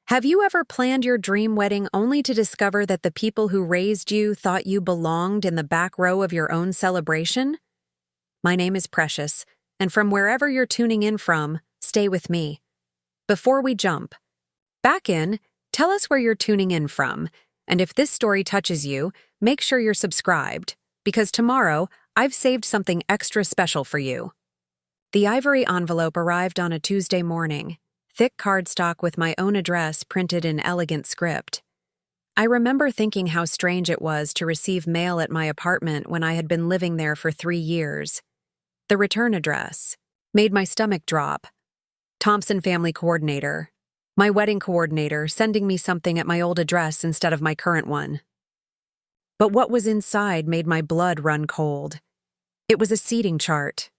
Have you ever planned your dream wedding only to discover that the people who raised you thought you belonged in the back row of your own celebration? My name is Precious, and from wherever you're tuning in from, stay with me. Before we jump back in, tell us where you're tuning in from, and if this story touches you, make sure you're subscribed, because tomorrow I've saved something extra special for you. The ivory envelope arrived on a Tuesday morning. Thick cardstock with my own address printed in elegant script. I remember thinking how strange it was to receive mail at my apartment when I had been living there for 3 years. The return address made my stomach drop. Thompson Family Coordinator, my wedding coordinator, sending me something at my old address instead of my current one. But what was inside made my blood run cold. It was a seating chart.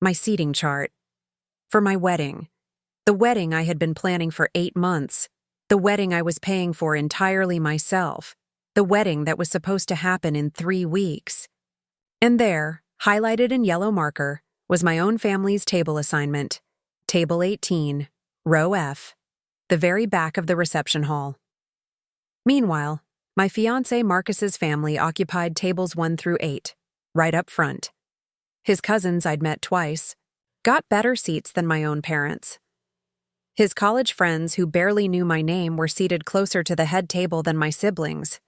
My seating chart. For my wedding. The wedding I had been planning for 8 months. The wedding I was paying for entirely myself. The wedding that was supposed to happen in 3 weeks. And there, highlighted in yellow marker, was my own family's table assignment. Table 18, row F, the very back of the reception hall. Meanwhile, my fiancé Marcus's family occupied tables 1 through 8, right up front. His cousins I'd met twice, got better seats than my own parents. His college friends who barely knew my name were seated closer to the head table than my siblings.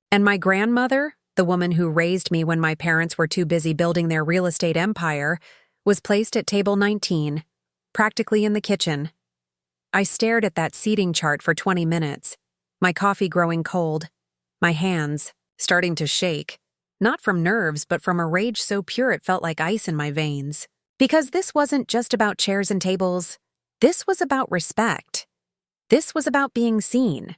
And my grandmother, the woman who raised me when my parents were too busy building their real estate empire, was placed at table 19, practically in the kitchen. I stared at that seating chart for 20 minutes, my coffee growing cold, my hands starting to shake, not from nerves but from a rage so pure it felt like ice in my veins. Because this wasn't just about chairs and tables. This was about respect. This was about being seen.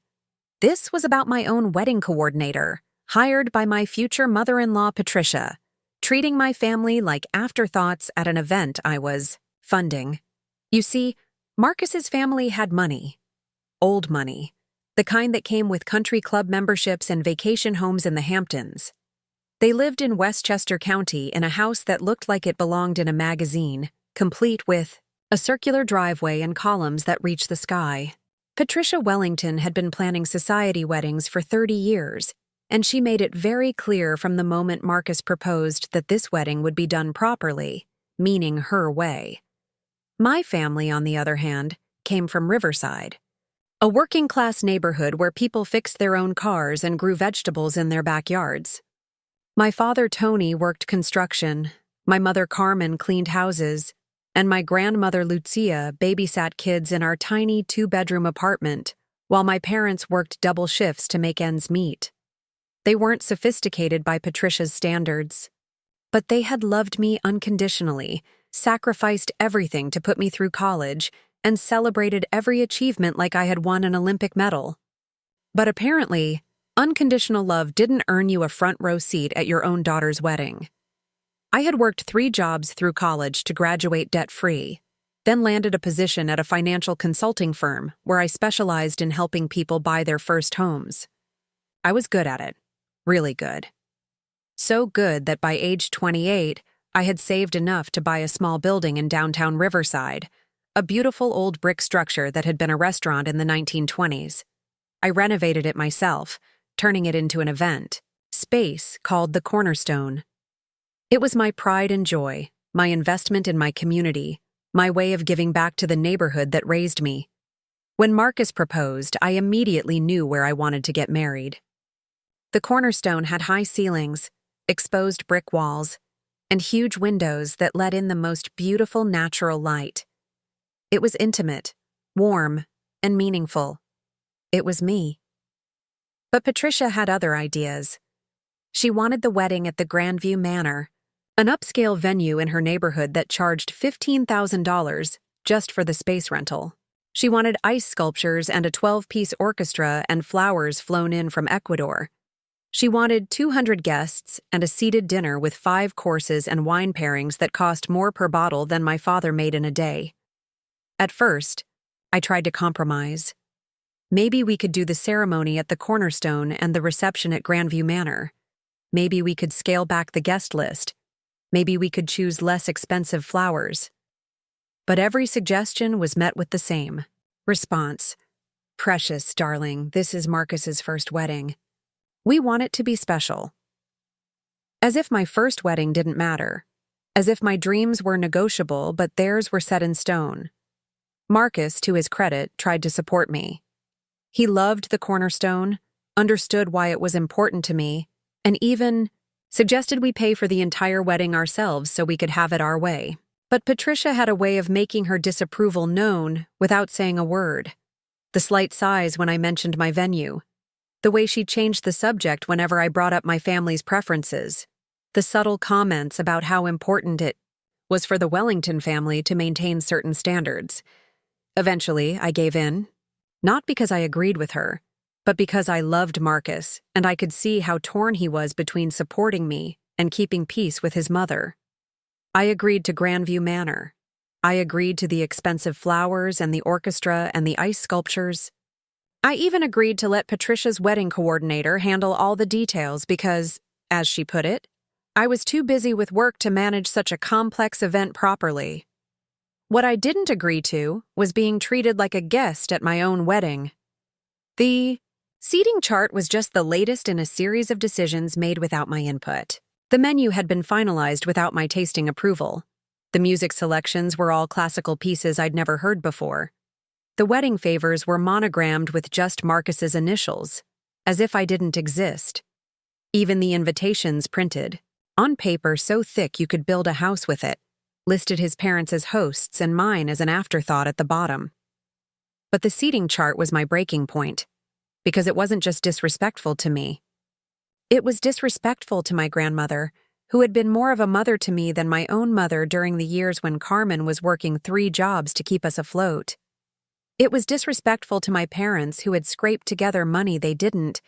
This was about my own wedding coordinator, hired by my future mother-in-law Patricia, treating my family like afterthoughts at an event I was funding. You see, Marcus's family had money. Old money. The kind that came with country club memberships and vacation homes in the Hamptons. They lived in Westchester County in a house that looked like it belonged in a magazine, complete with a circular driveway and columns that reached the sky. Patricia Wellington had been planning society weddings for 30 years, and she made it very clear from the moment Marcus proposed that this wedding would be done properly, meaning her way. My family, on the other hand, came from Riverside, a working-class neighborhood where people fixed their own cars and grew vegetables in their backyards. My father, Tony, worked construction, my mother, Carmen, cleaned houses, and my grandmother, Lucia, babysat kids in our tiny 2-bedroom apartment, while my parents worked double shifts to make ends meet. They weren't sophisticated by Patricia's standards, but they had loved me unconditionally, sacrificed everything to put me through college, and celebrated every achievement like I had won an Olympic medal. But apparently, unconditional love didn't earn you a front row seat at your own daughter's wedding. I had worked 3 jobs through college to graduate debt-free, then landed a position at a financial consulting firm where I specialized in helping people buy their first homes. I was good at it, really good. So good that by age 28, I had saved enough to buy a small building in downtown Riverside, a beautiful old brick structure that had been a restaurant in the 1920s. I renovated it myself, turning it into an event space called the Cornerstone. It was my pride and joy, my investment in my community, my way of giving back to the neighborhood that raised me. When Marcus proposed, I immediately knew where I wanted to get married. The Cornerstone had high ceilings, exposed brick walls, and huge windows that let in the most beautiful natural light. It was intimate, warm, and meaningful. It was me. But Patricia had other ideas. She wanted the wedding at the Grandview Manor, an upscale venue in her neighborhood that charged $15,000 just for the space rental. She wanted ice sculptures and a 12-piece orchestra and flowers flown in from Ecuador. She wanted 200 guests and a seated dinner with 5 courses and wine pairings that cost more per bottle than my father made in a day. At first, I tried to compromise. Maybe we could do the ceremony at the Cornerstone and the reception at Grandview Manor. Maybe we could scale back the guest list. Maybe we could choose less expensive flowers. But every suggestion was met with the same response. Precious, darling, this is Marcus's first wedding. We want it to be special. As if my first wedding didn't matter. As if my dreams were negotiable, but theirs were set in stone. Marcus, to his credit, tried to support me. He loved the cornerstone, understood why it was important to me, and even suggested we pay for the entire wedding ourselves so we could have it our way. But Patricia had a way of making her disapproval known without saying a word. The slight sighs when I mentioned my venue. The way she changed the subject whenever I brought up my family's preferences. The subtle comments about how important it was for the Wellington family to maintain certain standards. Eventually, I gave in. Not because I agreed with her, but because I loved Marcus, and I could see how torn he was between supporting me and keeping peace with his mother. I agreed to Grandview Manor. I agreed to the expensive flowers and the orchestra and the ice sculptures. I even agreed to let Patricia's wedding coordinator handle all the details because, as she put it, I was too busy with work to manage such a complex event properly. What I didn't agree to was being treated like a guest at my own wedding. The seating chart was just the latest in a series of decisions made without my input. The menu had been finalized without my tasting approval. The music selections were all classical pieces I'd never heard before. The wedding favors were monogrammed with just Marcus's initials, as if I didn't exist. Even the invitations printed, on paper so thick you could build a house with it, listed his parents as hosts and mine as an afterthought at the bottom. But the seating chart was my breaking point, because it wasn't just disrespectful to me. It was disrespectful to my grandmother, who had been more of a mother to me than my own mother during the years when Carmen was working 3 jobs to keep us afloat. It was disrespectful to my parents who had scraped together money they didn't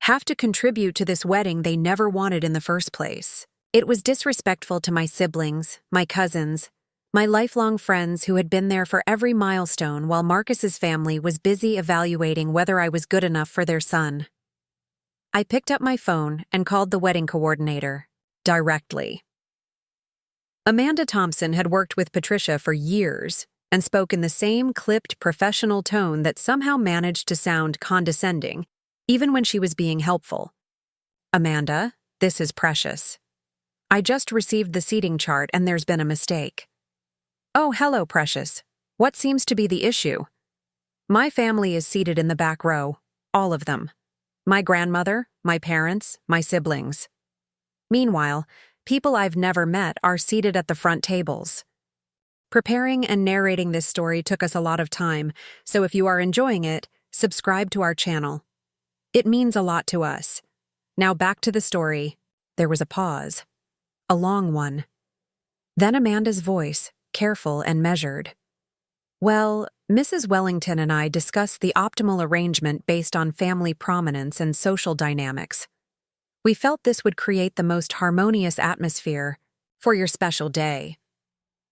have to contribute to this wedding they never wanted in the first place. It was disrespectful to my siblings, my cousins, my lifelong friends who had been there for every milestone while Marcus's family was busy evaluating whether I was good enough for their son. I picked up my phone and called the wedding coordinator, directly. Amanda Thompson had worked with Patricia for years and spoke in the same clipped professional tone that somehow managed to sound condescending, even when she was being helpful. Amanda, this is Precious. I just received the seating chart and there's been a mistake. Oh, hello, Precious. What seems to be the issue? My family is seated in the back row, all of them. My grandmother, my parents, my siblings. Meanwhile, people I've never met are seated at the front tables. Preparing and narrating this story took us a lot of time, so if you are enjoying it, subscribe to our channel. It means a lot to us. Now back to the story. There was a pause. A long one. Then Amanda's voice, careful and measured. Well, Mrs. Wellington and I discussed the optimal arrangement based on family prominence and social dynamics. We felt this would create the most harmonious atmosphere for your special day.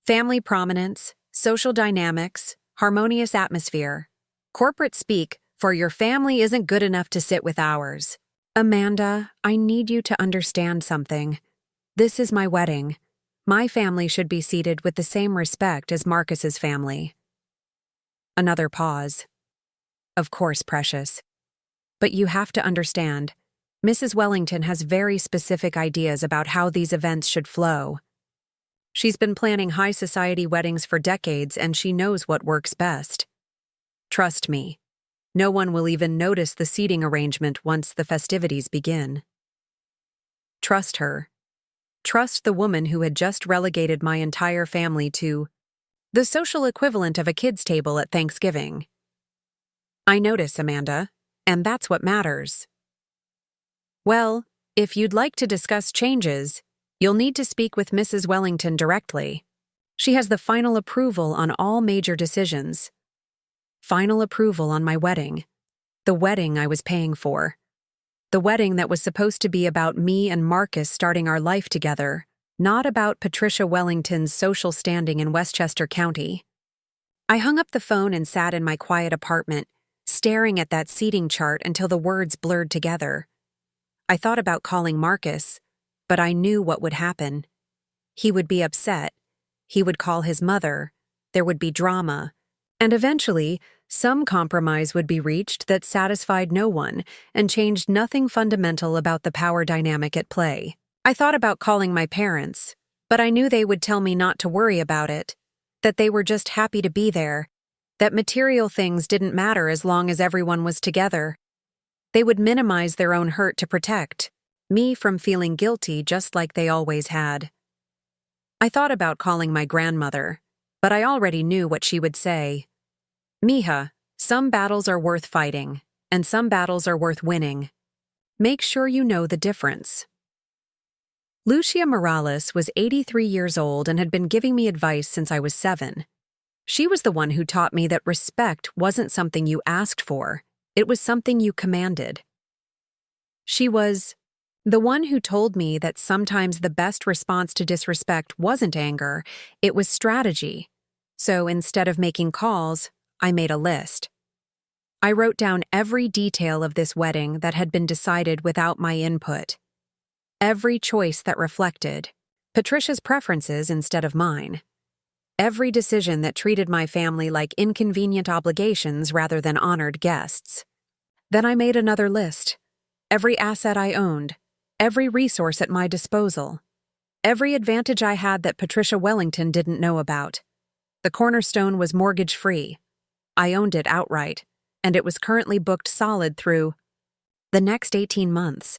Family prominence, social dynamics, harmonious atmosphere. Corporate speak for your family isn't good enough to sit with ours. Amanda, I need you to understand something. This is my wedding. My family should be seated with the same respect as Marcus's family. Another pause. Of course, Precious. But you have to understand, Mrs. Wellington has very specific ideas about how these events should flow. She's been planning high society weddings for decades and she knows what works best. Trust me, no one will even notice the seating arrangement once the festivities begin. Trust her. Trust the woman who had just relegated my entire family to the social equivalent of a kid's table at Thanksgiving. I notice, Amanda, and that's what matters. Well, if you'd like to discuss changes, you'll need to speak with Mrs. Wellington directly. She has the final approval on all major decisions. Final approval on my wedding. The wedding I was paying for. The wedding that was supposed to be about me and Marcus starting our life together, not about Patricia Wellington's social standing in Westchester County. I hung up the phone and sat in my quiet apartment, staring at that seating chart until the words blurred together. I thought about calling Marcus, but I knew what would happen. He would be upset. He would call his mother. There would be drama. And eventually, Some compromise would be reached that satisfied no one and changed nothing fundamental about the power dynamic at play. I thought about calling my parents, but I knew they would tell me not to worry about it, that they were just happy to be there, that material things didn't matter as long as everyone was together. They would minimize their own hurt to protect me from feeling guilty just like they always had. I thought about calling my grandmother, but I already knew what she would say. Mija, some battles are worth fighting, and some battles are worth winning. Make sure you know the difference. Lucia Morales was 83 years old and had been giving me advice since I was 7. She was the one who taught me that respect wasn't something you asked for, it was something you commanded. She was the one who told me that sometimes the best response to disrespect wasn't anger, it was strategy. So instead of making calls, I made a list. I wrote down every detail of this wedding that had been decided without my input. Every choice that reflected Patricia's preferences instead of mine. Every decision that treated my family like inconvenient obligations rather than honored guests. Then I made another list. Every asset I owned, every resource at my disposal, every advantage I had that Patricia Wellington didn't know about. The cornerstone was mortgage-free. I owned it outright, and it was currently booked solid through the next 18 months.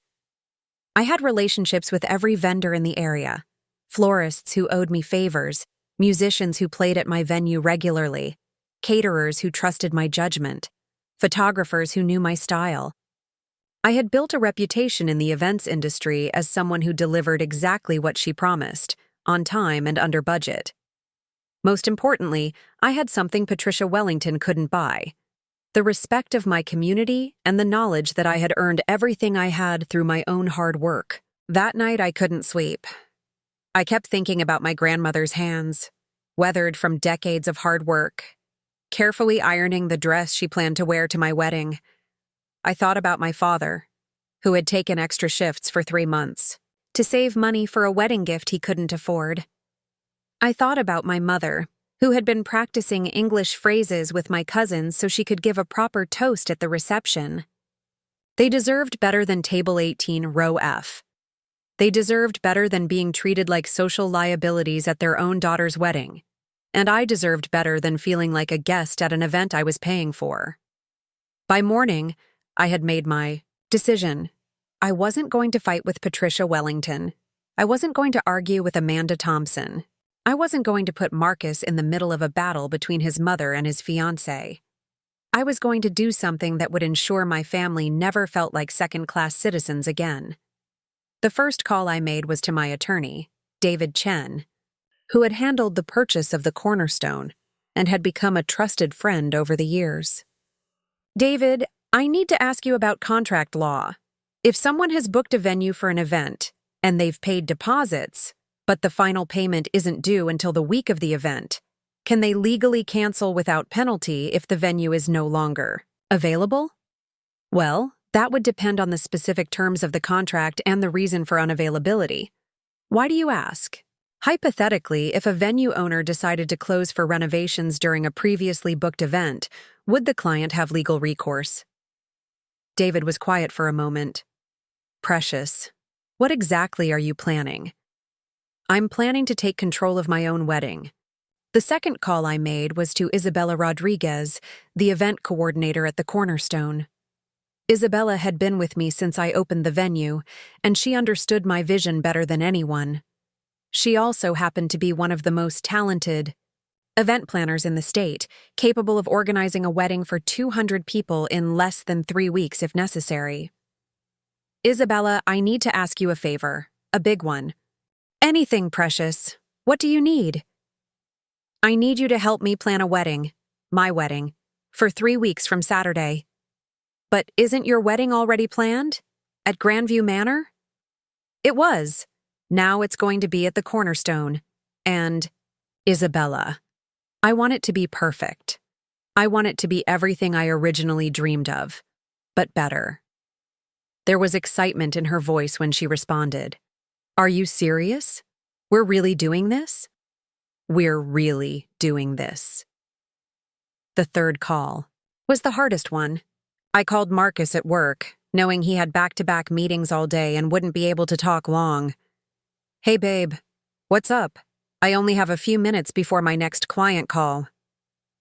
I had relationships with every vendor in the area, florists who owed me favors, musicians who played at my venue regularly, caterers who trusted my judgment, photographers who knew my style. I had built a reputation in the events industry as someone who delivered exactly what she promised, on time and under budget. Most importantly, I had something Patricia Wellington couldn't buy: the respect of my community and the knowledge that I had earned everything I had through my own hard work. That night I couldn't sleep. I kept thinking about my grandmother's hands, weathered from decades of hard work, carefully ironing the dress she planned to wear to my wedding. I thought about my father, who had taken extra shifts for 3 months to save money for a wedding gift he couldn't afford. I thought about my mother, who had been practicing English phrases with my cousins so she could give a proper toast at the reception. They deserved better than Table 18, Row F. They deserved better than being treated like social liabilities at their own daughter's wedding. And I deserved better than feeling like a guest at an event I was paying for. By morning, I had made my decision. I wasn't going to fight with Patricia Wellington. I wasn't going to argue with Amanda Thompson. I wasn't going to put Marcus in the middle of a battle between his mother and his fiancé. I was going to do something that would ensure my family never felt like second-class citizens again. The first call I made was to my attorney, David Chen, who had handled the purchase of the cornerstone and had become a trusted friend over the years. David, I need to ask you about contract law. If someone has booked a venue for an event and they've paid deposits, but the final payment isn't due until the week of the event, can they legally cancel without penalty if the venue is no longer available? Well, that would depend on the specific terms of the contract and the reason for unavailability. Why do you ask? Hypothetically, if a venue owner decided to close for renovations during a previously booked event, would the client have legal recourse? David was quiet for a moment. Precious, what exactly are you planning? I'm planning to take control of my own wedding. The second call I made was to Isabella Rodriguez, the event coordinator at the Cornerstone. Isabella had been with me since I opened the venue, and she understood my vision better than anyone. She also happened to be one of the most talented event planners in the state, capable of organizing a wedding for 200 people in less than 3 weeks if necessary. Isabella, I need to ask you a favor, a big one. Anything, Precious. What do you need? I need you to help me plan a wedding, my wedding, for 3 weeks from Saturday. But isn't your wedding already planned? At Grandview Manor? It was. Now it's going to be at the Cornerstone. And, Isabella, I want it to be perfect. I want it to be everything I originally dreamed of, but better. There was excitement in her voice when she responded. Are you serious? We're really doing this? We're really doing this. The third call. was the hardest one. I called Marcus at work, knowing he had back-to-back meetings all day and wouldn't be able to talk long. "Hey babe, what's up? I only have a few minutes before my next client call."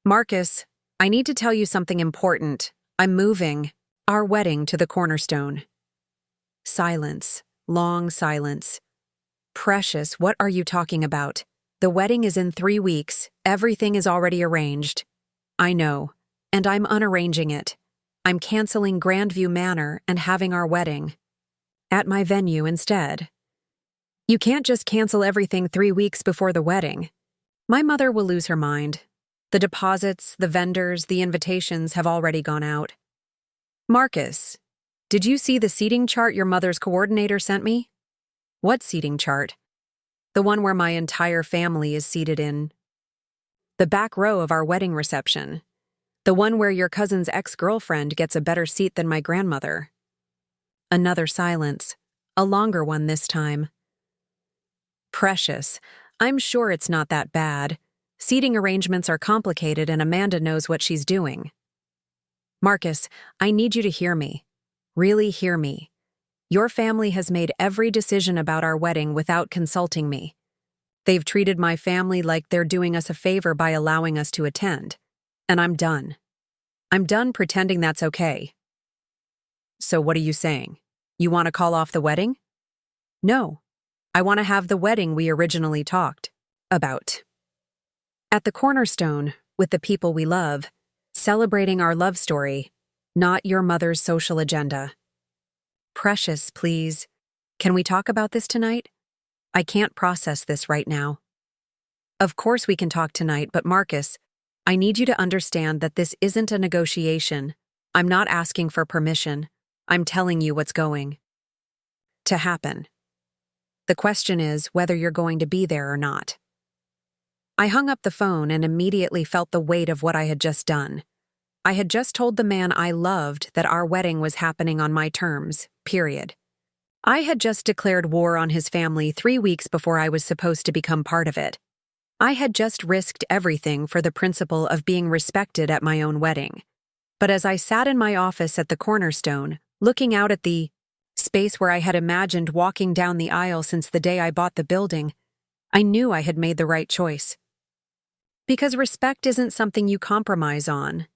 "Marcus, I need to tell you something important. I'm moving our wedding to the Cornerstone." Silence. Long silence. "Precious, what are you talking about? The wedding is in 3 weeks. Everything is already arranged." "I know, and I'm unarranging it. I'm canceling Grandview Manor and having our wedding at my venue instead." "You can't just cancel everything 3 weeks before the wedding. My mother will lose her mind. The deposits, the vendors, the invitations have already gone out." "Marcus, did you see the seating chart your mother's coordinator sent me?" "What seating chart?" "The one where my entire family is seated in the back row of our wedding reception. The one where your cousin's ex-girlfriend gets a better seat than my grandmother." Another silence, a longer one this time. "Precious, I'm sure it's not that bad. Seating arrangements are complicated and Amanda knows what she's doing." "Marcus, I need you to hear me. Really hear me. Your family has made every decision about our wedding without consulting me. They've treated my family like they're doing us a favor by allowing us to attend. And I'm done. I'm done pretending that's okay." "So what are you saying? You want to call off the wedding?" "No. I want to have the wedding we originally talked about. At the Cornerstone, with the people we love, celebrating our love story, not your mother's social agenda." "Precious, please. Can we talk about this tonight? I can't process this right now." "Of course we can talk tonight, but Marcus, I need you to understand that this isn't a negotiation. I'm not asking for permission. I'm telling you what's going to happen. The question is whether you're going to be there or not." I hung up the phone and immediately felt the weight of what I had just done. I had just told the man I loved that our wedding was happening on my terms, period. I had just declared war on his family 3 weeks before I was supposed to become part of it. I had just risked everything for the principle of being respected at my own wedding. But as I sat in my office at the Cornerstone, looking out at the space where I had imagined walking down the aisle since the day I bought the building, I knew I had made the right choice. Because respect isn't something you compromise on.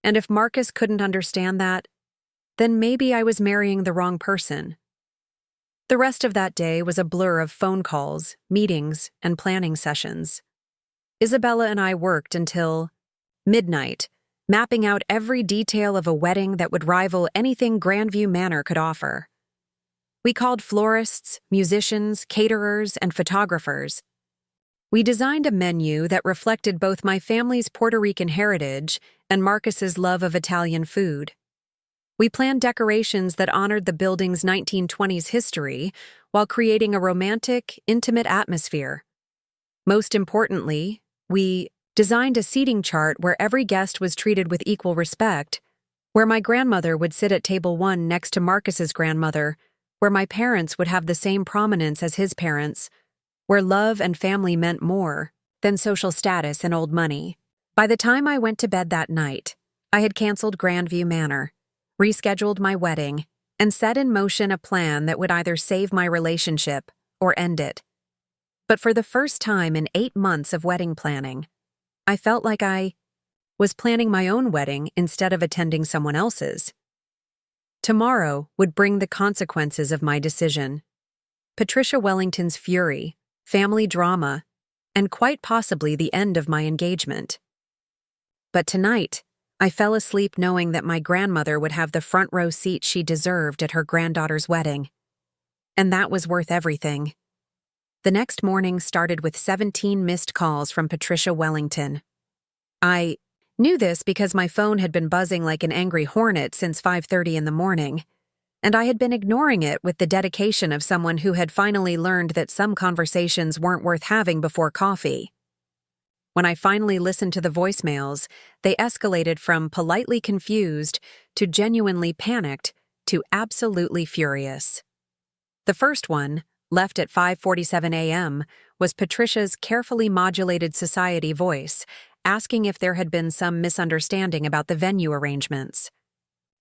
And if Marcus couldn't understand that, then maybe I was marrying the wrong person. The rest of that day was a blur of phone calls, meetings, and planning sessions. Isabella and I worked until midnight, mapping out every detail of a wedding that would rival anything Grandview Manor could offer. We called florists, musicians, caterers, and photographers. We designed a menu that reflected both my family's Puerto Rican heritage and Marcus's love of Italian food. We planned decorations that honored the building's 1920s history while creating a romantic, intimate atmosphere. Most importantly, we designed a seating chart where every guest was treated with equal respect, where my grandmother would sit at table 1 next to Marcus's grandmother, where my parents would have the same prominence as his parents, where love and family meant more than social status and old money. By the time I went to bed that night, I had canceled Grandview Manor, rescheduled my wedding, and set in motion a plan that would either save my relationship or end it. But for the first time in 8 months of wedding planning, I felt like I was planning my own wedding instead of attending someone else's. Tomorrow would bring the consequences of my decision. Patricia Wellington's fury, family drama, and quite possibly the end of my engagement. But tonight, I fell asleep knowing that my grandmother would have the front row seat she deserved at her granddaughter's wedding. And that was worth everything. The next morning started with 17 missed calls from Patricia Wellington. I knew this because my phone had been buzzing like an angry hornet since 5:30 in the morning, and I had been ignoring it with the dedication of someone who had finally learned that some conversations weren't worth having before coffee. When I finally listened to the voicemails, they escalated from politely confused to genuinely panicked to absolutely furious. The first one, left at 5:47 a.m., was Patricia's carefully modulated society voice, asking if there had been some misunderstanding about the venue arrangements.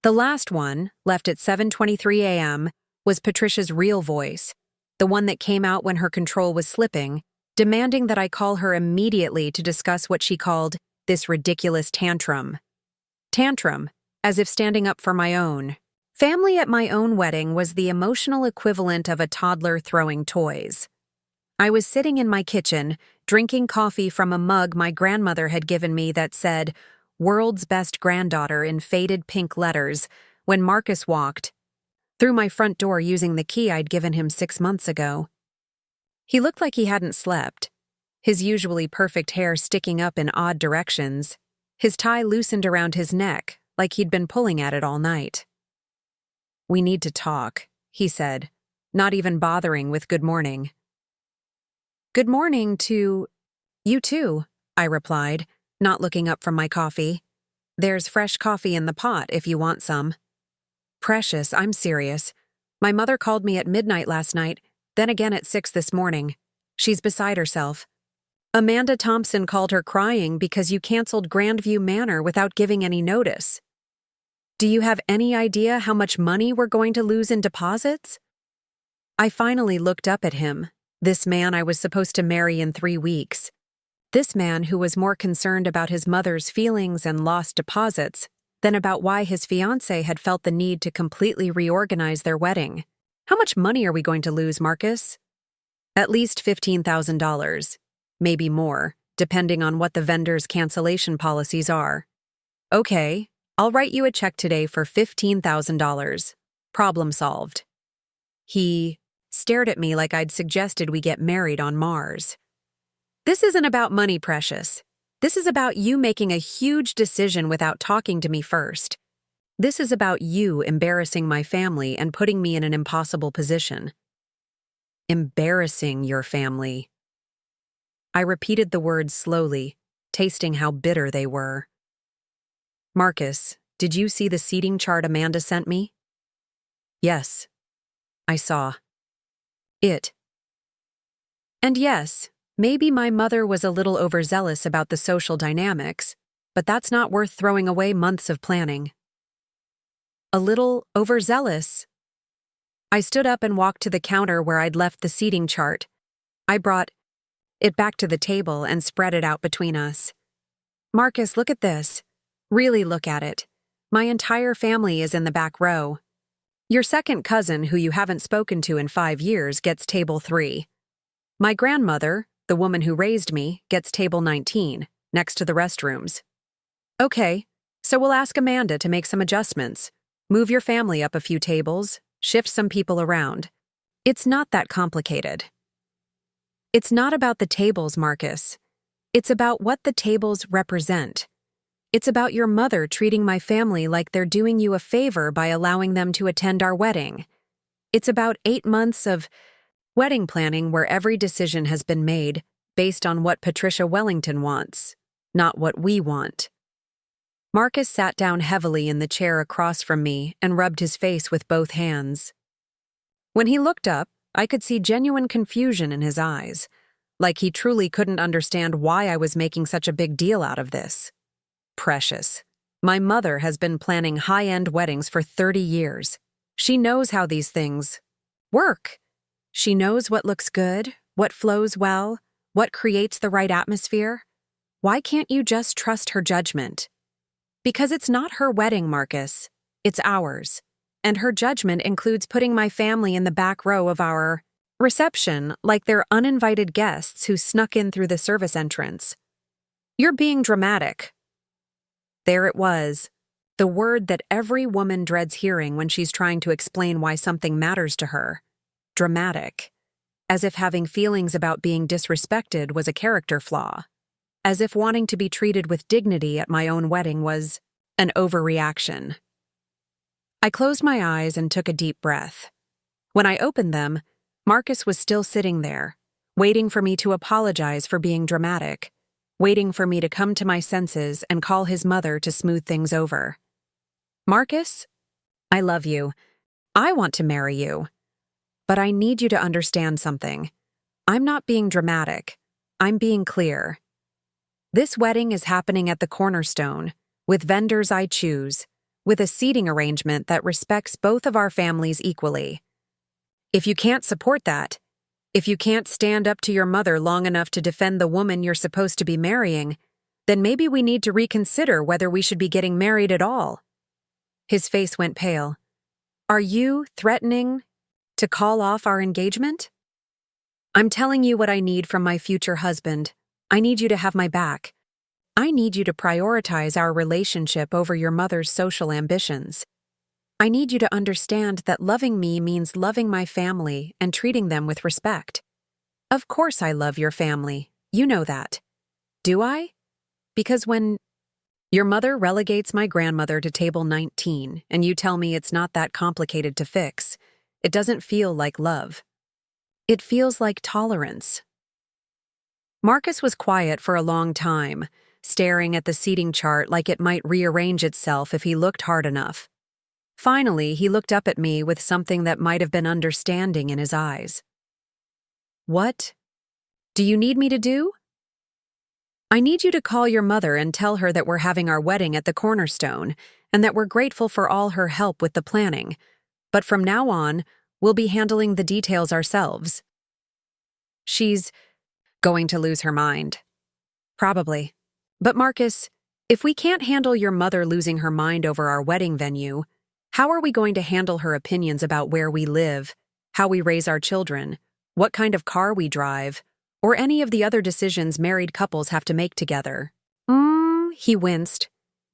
The last one, left at 7:23 a.m., was Patricia's real voice, the one that came out when her control was slipping, demanding that I call her immediately to discuss what she called this ridiculous tantrum. Tantrum, as if standing up for my own. Family at my own wedding was the emotional equivalent of a toddler throwing toys. I was sitting in my kitchen, drinking coffee from a mug my grandmother had given me that said, "World's Best Granddaughter" in faded pink letters, when Marcus walked through my front door using the key I'd given him 6 months ago. He looked like he hadn't slept, his usually perfect hair sticking up in odd directions, his tie loosened around his neck like he'd been pulling at it all night. "We need to talk," he said, not even bothering with good morning. "Good morning to you too," I replied, not looking up from my coffee. "There's fresh coffee in the pot if you want some." "Precious, I'm serious. My mother called me at midnight last night, then again at 6 this morning. She's beside herself. Amanda Thompson called her crying because you canceled Grandview Manor without giving any notice. Do you have any idea how much money we're going to lose in deposits?" I finally looked up at him, this man I was supposed to marry in 3 weeks. This man who was more concerned about his mother's feelings and lost deposits than about why his fiancée had felt the need to completely reorganize their wedding. "How much money are we going to lose, Marcus?" "At least $15,000, maybe more, depending on what the vendor's cancellation policies are." "Okay, I'll write you a check today for $15,000. Problem solved." He stared at me like I'd suggested we get married on Mars. "This isn't about money, Precious. This is about you making a huge decision without talking to me first. This is about you embarrassing my family and putting me in an impossible position." "Embarrassing your family." I repeated the words slowly, tasting how bitter they were. "Marcus, did you see the seating chart Amanda sent me?" "Yes, I saw it. And yes, maybe my mother was a little overzealous about the social dynamics, but that's not worth throwing away months of planning." "A little overzealous?" I stood up and walked to the counter where I'd left the seating chart. I brought it back to the table and spread it out between us. "Marcus, look at this. Really look at it. My entire family is in the back row. Your second cousin, who you haven't spoken to in 5 years, gets table 3. My grandmother, the woman who raised me, gets table 19, next to the restrooms. Okay, so we'll ask Amanda to make some adjustments. Move your family up a few tables, shift some people around. It's not that complicated." "It's not about the tables, Marcus. It's about what the tables represent. It's about your mother treating my family like they're doing you a favor by allowing them to attend our wedding. It's about 8 months of wedding planning where every decision has been made based on what Patricia Wellington wants, not what we want." Marcus sat down heavily in the chair across from me and rubbed his face with both hands. When he looked up, I could see genuine confusion in his eyes, like he truly couldn't understand why I was making such a big deal out of this. "Precious, my mother has been planning high-end weddings for 30 years. She knows how these things work. She knows what looks good, what flows well, what creates the right atmosphere. Why can't you just trust her judgment?" "Because it's not her wedding, Marcus. It's ours. And her judgment includes putting my family in the back row of our reception like they're uninvited guests who snuck in through the service entrance." "You're being dramatic." There it was, the word that every woman dreads hearing when she's trying to explain why something matters to her. Dramatic. As if having feelings about being disrespected was a character flaw. As if wanting to be treated with dignity at my own wedding was an overreaction. I closed my eyes and took a deep breath. When I opened them, Marcus was still sitting there, waiting for me to apologize for being dramatic, waiting for me to come to my senses and call his mother to smooth things over. "Marcus, I love you. I want to marry you. But I need you to understand something. I'm not being dramatic. I'm being clear. This wedding is happening at the Cornerstone, with vendors I choose, with a seating arrangement that respects both of our families equally. If you can't support that, if you can't stand up to your mother long enough to defend the woman you're supposed to be marrying, then maybe we need to reconsider whether we should be getting married at all. His face went pale. Are you threatening to call off our engagement? I'm telling you what I need from my future husband. I need you to have my back. I need you to prioritize our relationship over your mother's social ambitions. I need you to understand that loving me means loving my family and treating them with respect. Of course I love your family. You know that. Do I? Because when your mother relegates my grandmother to table 19 and you tell me it's not that complicated to fix, it doesn't feel like love. It feels like tolerance. Marcus was quiet for a long time, staring at the seating chart like it might rearrange itself if he looked hard enough. Finally, he looked up at me with something that might have been understanding in his eyes. What do you need me to do? I need you to call your mother and tell her that we're having our wedding at the Cornerstone and that we're grateful for all her help with the planning. But from now on, we'll be handling the details ourselves. She's going to lose her mind. Probably. But Marcus, if we can't handle your mother losing her mind over our wedding venue, how are we going to handle her opinions about where we live, how we raise our children, what kind of car we drive, or any of the other decisions married couples have to make together? He winced,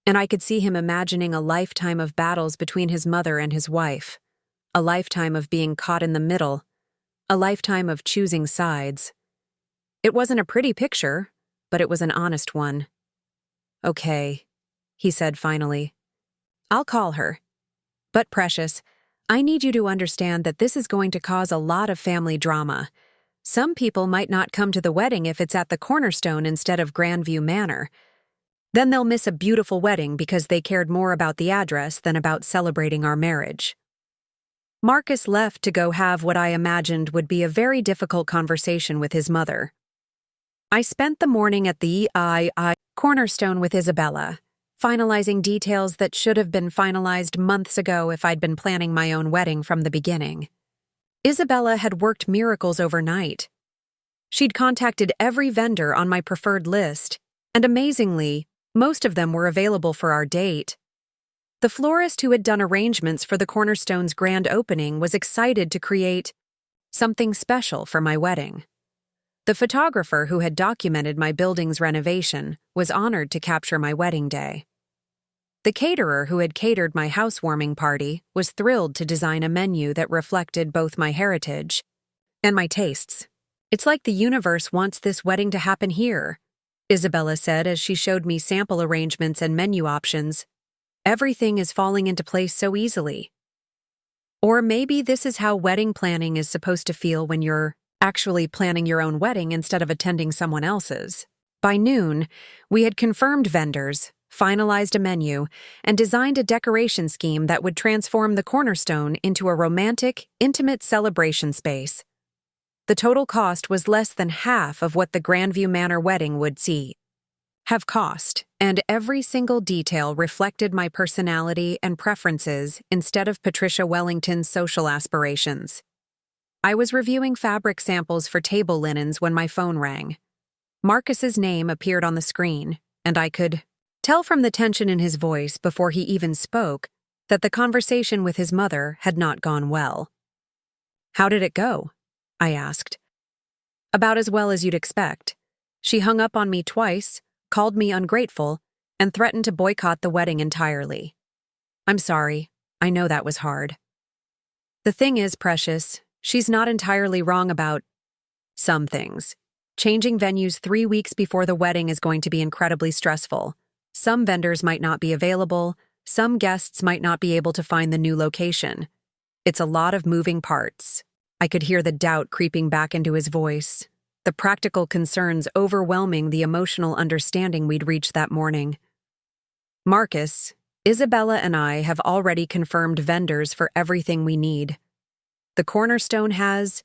and I could see him imagining a lifetime of battles between his mother and his wife, a lifetime of being caught in the middle, a lifetime of choosing sides. It wasn't a pretty picture, but it was an honest one. Okay, he said finally. I'll call her. But Precious, I need you to understand that this is going to cause a lot of family drama. Some people might not come to the wedding if it's at the Cornerstone instead of Grandview Manor. Then they'll miss a beautiful wedding because they cared more about the address than about celebrating our marriage. Marcus left to go have what I imagined would be a very difficult conversation with his mother. I spent the morning at the Cornerstone with Isabella, finalizing details that should have been finalized months ago if I'd been planning my own wedding from the beginning. Isabella had worked miracles overnight. She'd contacted every vendor on my preferred list, and amazingly, most of them were available for our date. The florist who had done arrangements for the Cornerstone's grand opening was excited to create something special for my wedding. The photographer who had documented my building's renovation was honored to capture my wedding day. The caterer who had catered my housewarming party was thrilled to design a menu that reflected both my heritage and my tastes. It's like the universe wants this wedding to happen here, Isabella said as she showed me sample arrangements and menu options. Everything is falling into place so easily. Or maybe this is how wedding planning is supposed to feel when you're actually planning your own wedding instead of attending someone else's. By noon, we had confirmed vendors, finalized a menu, and designed a decoration scheme that would transform the Cornerstone into a romantic, intimate celebration space. The total cost was less than half of what the Grandview Manor wedding would have cost, and every single detail reflected my personality and preferences instead of Patricia Wellington's social aspirations. I was reviewing fabric samples for table linens when my phone rang. Marcus's name appeared on the screen, and I could tell from the tension in his voice before he even spoke that the conversation with his mother had not gone well. "How did it go?" I asked. "About as well as you'd expect. She hung up on me twice, called me ungrateful, and threatened to boycott the wedding entirely. I'm sorry. I know that was hard. The thing is, Precious, she's not entirely wrong about some things. Changing venues 3 weeks before the wedding is going to be incredibly stressful. Some vendors might not be available, some guests might not be able to find the new location. It's a lot of moving parts." I could hear the doubt creeping back into his voice, the practical concerns overwhelming the emotional understanding we'd reached that morning. "Marcus, Isabella and I have already confirmed vendors for everything we need. The Cornerstone has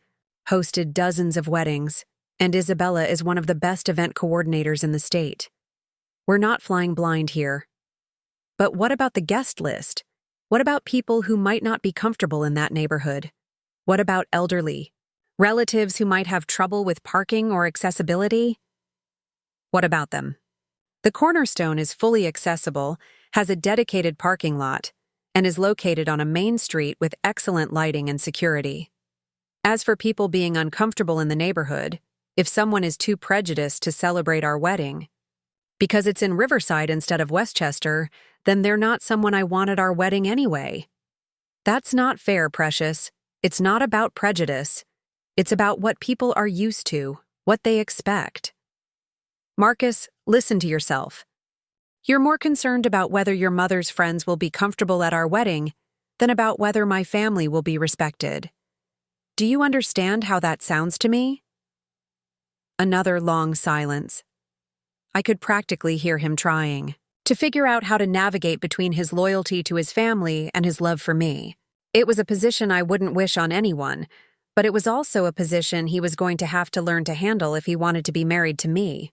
hosted dozens of weddings, and Isabella is one of the best event coordinators in the state. We're not flying blind here. But what about the guest list? What about people who might not be comfortable in that neighborhood? What about elderly? Relatives who might have trouble with parking or accessibility? What about them? The Cornerstone is fully accessible, has a dedicated parking lot, and is located on a main street with excellent lighting and security. As for people being uncomfortable in the neighborhood, if someone is too prejudiced to celebrate our wedding, because it's in Riverside instead of Westchester, then they're not someone I want at our wedding anyway. That's not fair, Precious. It's not about prejudice. It's about what people are used to, what they expect. Marcus, listen to yourself. You're more concerned about whether your mother's friends will be comfortable at our wedding than about whether my family will be respected. Do you understand how that sounds to me? Another long silence. I could practically hear him trying to figure out how to navigate between his loyalty to his family and his love for me. It was a position I wouldn't wish on anyone, but it was also a position he was going to have to learn to handle if he wanted to be married to me.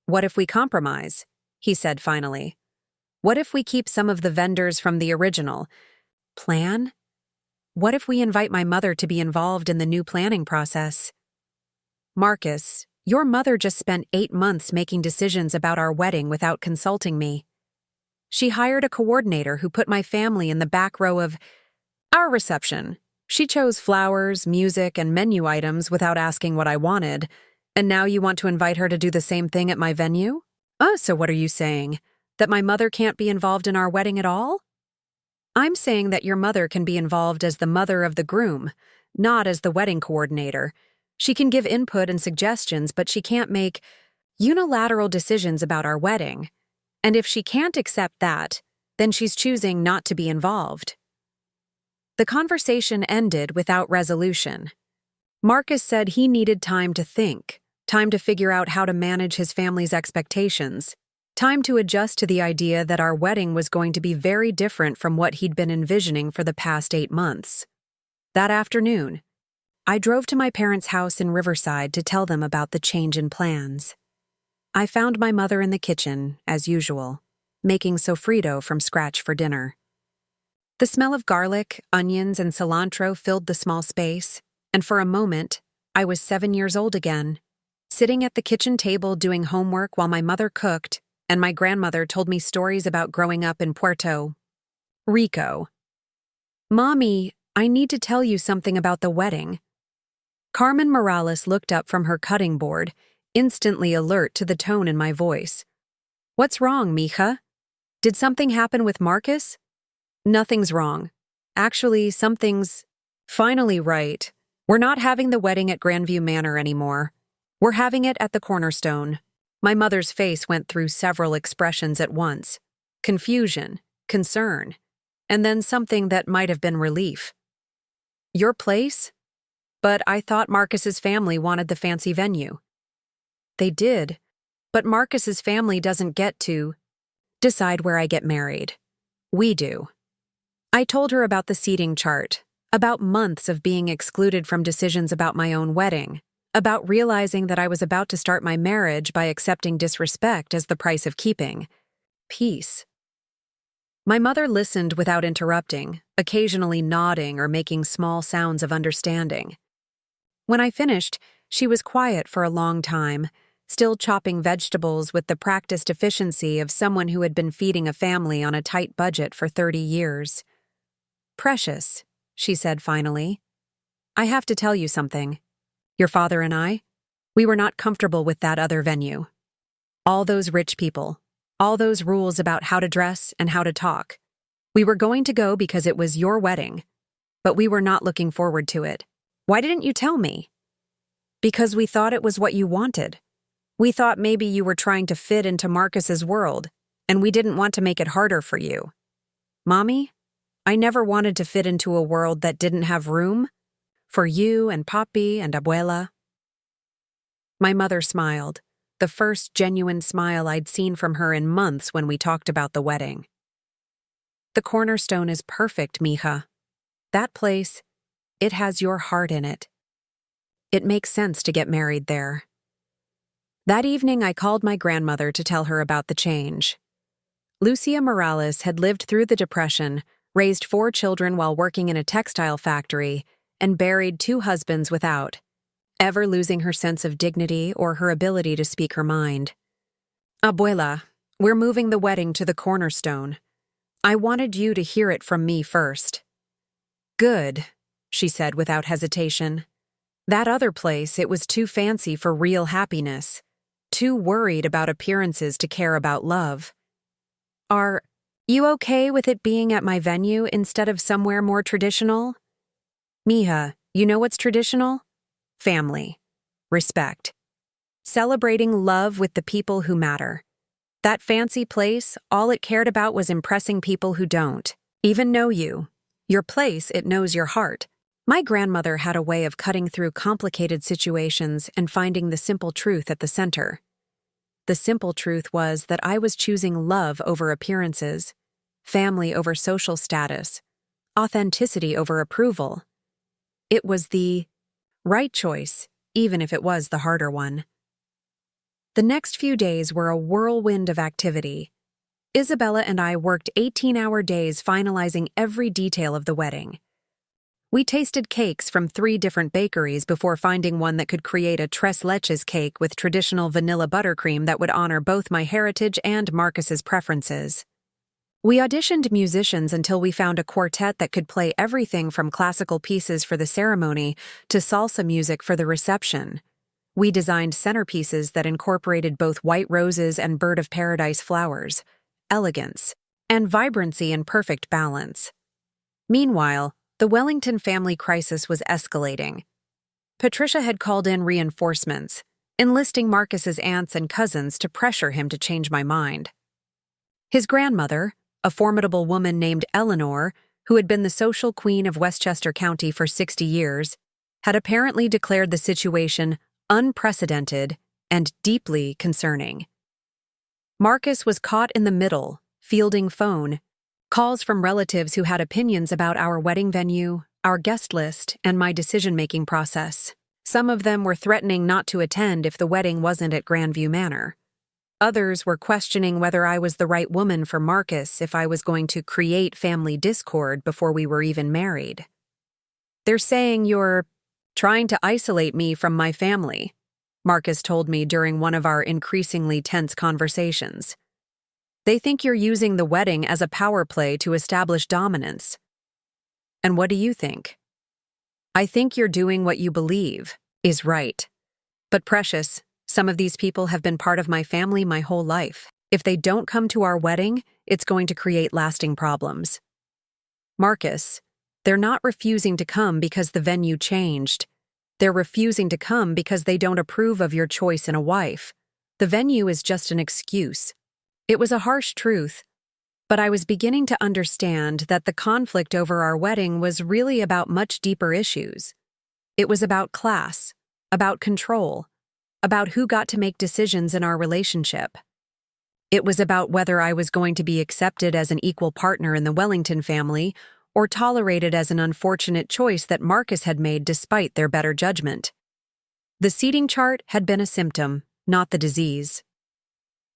What if we compromise? He said finally. What if we keep some of the vendors from the original plan? What if we invite my mother to be involved in the new planning process? Marcus, your mother just spent 8 months making decisions about our wedding without consulting me. She hired a coordinator who put my family in the back row of our reception. She chose flowers, music, and menu items without asking what I wanted, and now you want to invite her to do the same thing at my venue? So what are you saying? That my mother can't be involved in our wedding at all? I'm saying that your mother can be involved as the mother of the groom, not as the wedding coordinator. She can give input and suggestions, but she can't make unilateral decisions about our wedding. And if she can't accept that, then she's choosing not to be involved. The conversation ended without resolution. Marcus said he needed time to think, time to figure out how to manage his family's expectations, time to adjust to the idea that our wedding was going to be very different from what he'd been envisioning for the past 8 months. That afternoon, I drove to my parents' house in Riverside to tell them about the change in plans. I found my mother in the kitchen, as usual, making sofrito from scratch for dinner. The smell of garlic, onions, and cilantro filled the small space, and for a moment, I was 7 years old again, sitting at the kitchen table doing homework while my mother cooked, and my grandmother told me stories about growing up in Puerto Rico. Mommy, I need to tell you something about the wedding. Carmen Morales looked up from her cutting board, instantly alert to the tone in my voice. What's wrong, mija? Did something happen with Marcus? Nothing's wrong. Actually, something's finally right. We're not having the wedding at Grandview Manor anymore. We're having it at the Cornerstone. My mother's face went through several expressions at once. Confusion, concern, and then something that might have been relief. Your place? But I thought Marcus's family wanted the fancy venue. They did, but Marcus's family doesn't get to decide where I get married. We do. I told her about the seating chart, about months of being excluded from decisions about my own wedding, about realizing that I was about to start my marriage by accepting disrespect as the price of keeping peace. My mother listened without interrupting, occasionally nodding or making small sounds of understanding. When I finished, she was quiet for a long time, still chopping vegetables with the practiced efficiency of someone who had been feeding a family on a tight budget for 30 years. Precious, she said finally, I have to tell you something. Your father and I, we were not comfortable with that other venue. All those rich people, all those rules about how to dress and how to talk. We were going to go because it was your wedding, but we were not looking forward to it. Why didn't you tell me? Because we thought it was what you wanted. We thought maybe you were trying to fit into Marcus's world, and we didn't want to make it harder for you. Mommy, I never wanted to fit into a world that didn't have room for you and Papi and Abuela. My mother smiled, the first genuine smile I'd seen from her in months when we talked about the wedding. The Cornerstone is perfect, mija. That place, it has your heart in it. It makes sense to get married there. That evening, I called my grandmother to tell her about the change. Lucia Morales had lived through the Depression, raised 4 children while working in a textile factory, and buried 2 husbands without ever losing her sense of dignity or her ability to speak her mind. Abuela, we're moving the wedding to the Cornerstone. I wanted you to hear it from me first. Good, she said without hesitation. That other place, it was too fancy for real happiness, too worried about appearances to care about love. Are you okay with it being at my venue instead of somewhere more traditional? Mija, you know what's traditional? Family. Respect. Celebrating love with the people who matter. That fancy place, all it cared about was impressing people who don't even know you. Your place, it knows your heart. My grandmother had a way of cutting through complicated situations and finding the simple truth at the center. The simple truth was that I was choosing love over appearances, family over social status, authenticity over approval. It was the right choice, even if it was the harder one. The next few days were a whirlwind of activity. Isabella and I worked 18-hour days finalizing every detail of the wedding. We tasted cakes from 3 different bakeries before finding one that could create a tres leches cake with traditional vanilla buttercream that would honor both my heritage and Marcus's preferences. We auditioned musicians until we found a quartet that could play everything from classical pieces for the ceremony to salsa music for the reception. We designed centerpieces that incorporated both white roses and bird of paradise flowers, elegance, and vibrancy in perfect balance. Meanwhile, the Wellington family crisis was escalating. Patricia had called in reinforcements, enlisting Marcus's aunts and cousins to pressure him to change my mind. His grandmother, a formidable woman named Eleanor, who had been the social queen of Westchester County for 60 years, had apparently declared the situation unprecedented and deeply concerning. Marcus was caught in the middle, fielding phone calls from relatives who had opinions about our wedding venue, our guest list, and my decision-making process. Some of them were threatening not to attend if the wedding wasn't at Grandview Manor. Others were questioning whether I was the right woman for Marcus if I was going to create family discord before we were even married. They're saying you're trying to isolate me from my family, Marcus told me during one of our increasingly tense conversations. They think you're using the wedding as a power play to establish dominance. And what do you think? I think you're doing what you believe is right. But Precious, some of these people have been part of my family my whole life. If they don't come to our wedding, it's going to create lasting problems. Marcus, they're not refusing to come because the venue changed. They're refusing to come because they don't approve of your choice in a wife. The venue is just an excuse. It was a harsh truth, but I was beginning to understand that the conflict over our wedding was really about much deeper issues. It was about class, about control, about who got to make decisions in our relationship. It was about whether I was going to be accepted as an equal partner in the Wellington family or tolerated as an unfortunate choice that Marcus had made despite their better judgment. The seating chart had been a symptom, not the disease.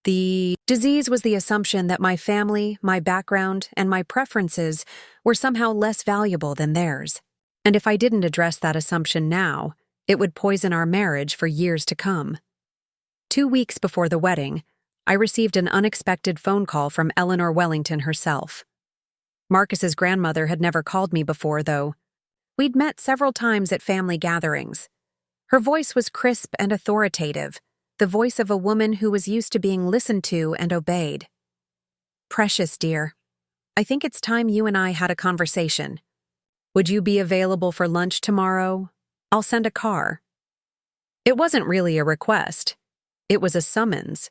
The disease was the assumption that my family, my background, and my preferences were somehow less valuable than theirs. And if I didn't address that assumption now, it would poison our marriage for years to come. 2 weeks before the wedding, I received an unexpected phone call from Eleanor Wellington herself. Marcus's grandmother had never called me before, though. We'd met several times at family gatherings. Her voice was crisp and authoritative, the voice of a woman who was used to being listened to and obeyed. Precious, dear, I think it's time you and I had a conversation. Would you be available for lunch tomorrow? I'll send a car. It wasn't really a request. It was a summons.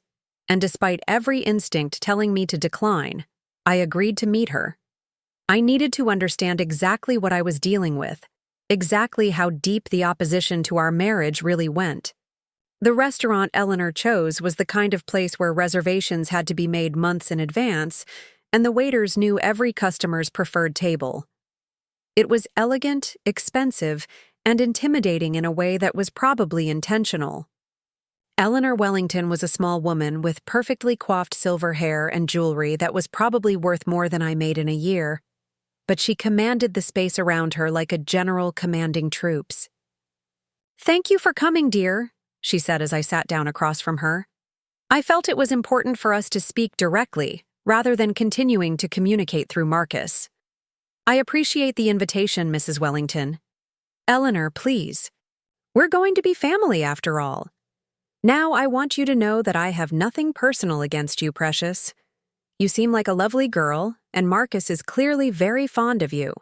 And despite every instinct telling me to decline, I agreed to meet her. I needed to understand exactly what I was dealing with, exactly how deep the opposition to our marriage really went. The restaurant Eleanor chose was the kind of place where reservations had to be made months in advance, and the waiters knew every customer's preferred table. It was elegant, expensive, and intimidating in a way that was probably intentional. Eleanor Wellington was a small woman with perfectly coiffed silver hair and jewelry that was probably worth more than I made in a year, but she commanded the space around her like a general commanding troops. "Thank you for coming, dear," she said as I sat down across from her. I felt it was important for us to speak directly, rather than continuing to communicate through Marcus. "I appreciate the invitation, Mrs. Wellington. Eleanor, please. We're going to be family after all. Now I want you to know that I have nothing personal against you, Precious. You seem like a lovely girl, and Marcus is clearly very fond of you."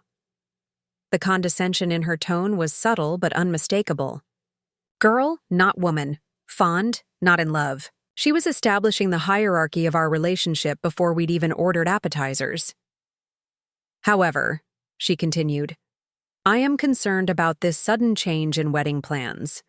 The condescension in her tone was subtle but unmistakable. Girl, not woman. Fond, not in love. She was establishing the hierarchy of our relationship before we'd even ordered appetizers. "However," she continued, "I am concerned about this sudden change in wedding plans.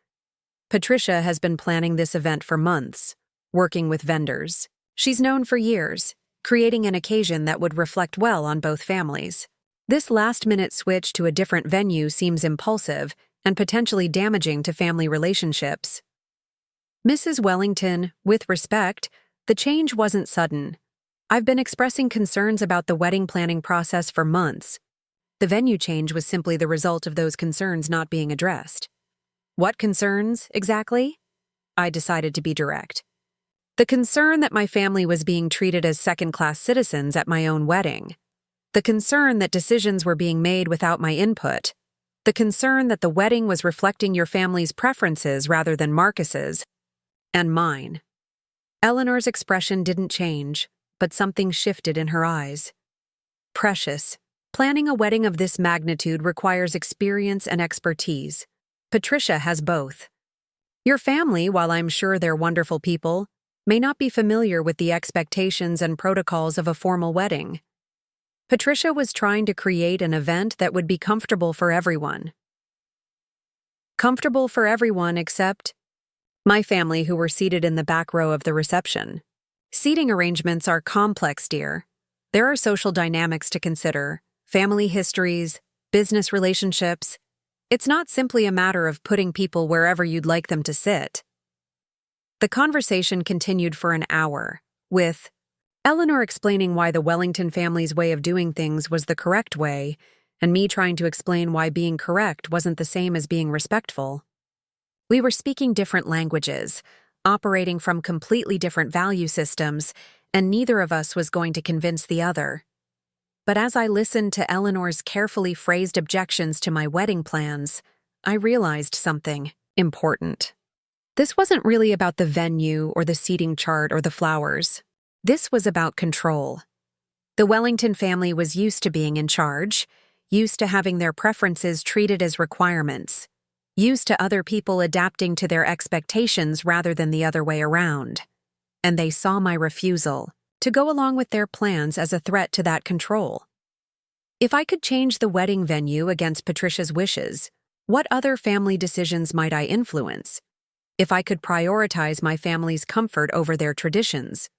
Patricia has been planning this event for months, working with vendors. She's known for years, creating an occasion that would reflect well on both families. This last-minute switch to a different venue seems impulsive and potentially damaging to family relationships." "Mrs. Wellington, with respect, the change wasn't sudden. I've been expressing concerns about the wedding planning process for months. The venue change was simply the result of those concerns not being addressed." "What concerns, exactly?" I decided to be direct. "The concern that my family was being treated as second-class citizens at my own wedding. The concern that decisions were being made without my input. The concern that the wedding was reflecting your family's preferences rather than Marcus's and mine." Eleanor's expression didn't change, but something shifted in her eyes. "Precious, planning a wedding of this magnitude requires experience and expertise. Patricia has both. Your family, while I'm sure they're wonderful people, may not be familiar with the expectations and protocols of a formal wedding. Patricia was trying to create an event that would be comfortable for everyone. Comfortable for everyone except my family, who were seated in the back row of the reception. Seating arrangements are complex, dear. There are social dynamics to consider, family histories, business relationships. It's not simply a matter of putting people wherever you'd like them to sit." The conversation continued for an hour, with Eleanor explaining why the Wellington family's way of doing things was the correct way, and me trying to explain why being correct wasn't the same as being respectful. We were speaking different languages, operating from completely different value systems, and neither of us was going to convince the other. But as I listened to Eleanor's carefully phrased objections to my wedding plans, I realized something important. This wasn't really about the venue or the seating chart or the flowers. This was about control. The Wellington family was used to being in charge, used to having their preferences treated as requirements, used to other people adapting to their expectations rather than the other way around. And they saw my refusal to go along with their plans as a threat to that control. If I could change the wedding venue against Patricia's wishes, what other family decisions might I influence? If I could prioritize my family's comfort over their traditions,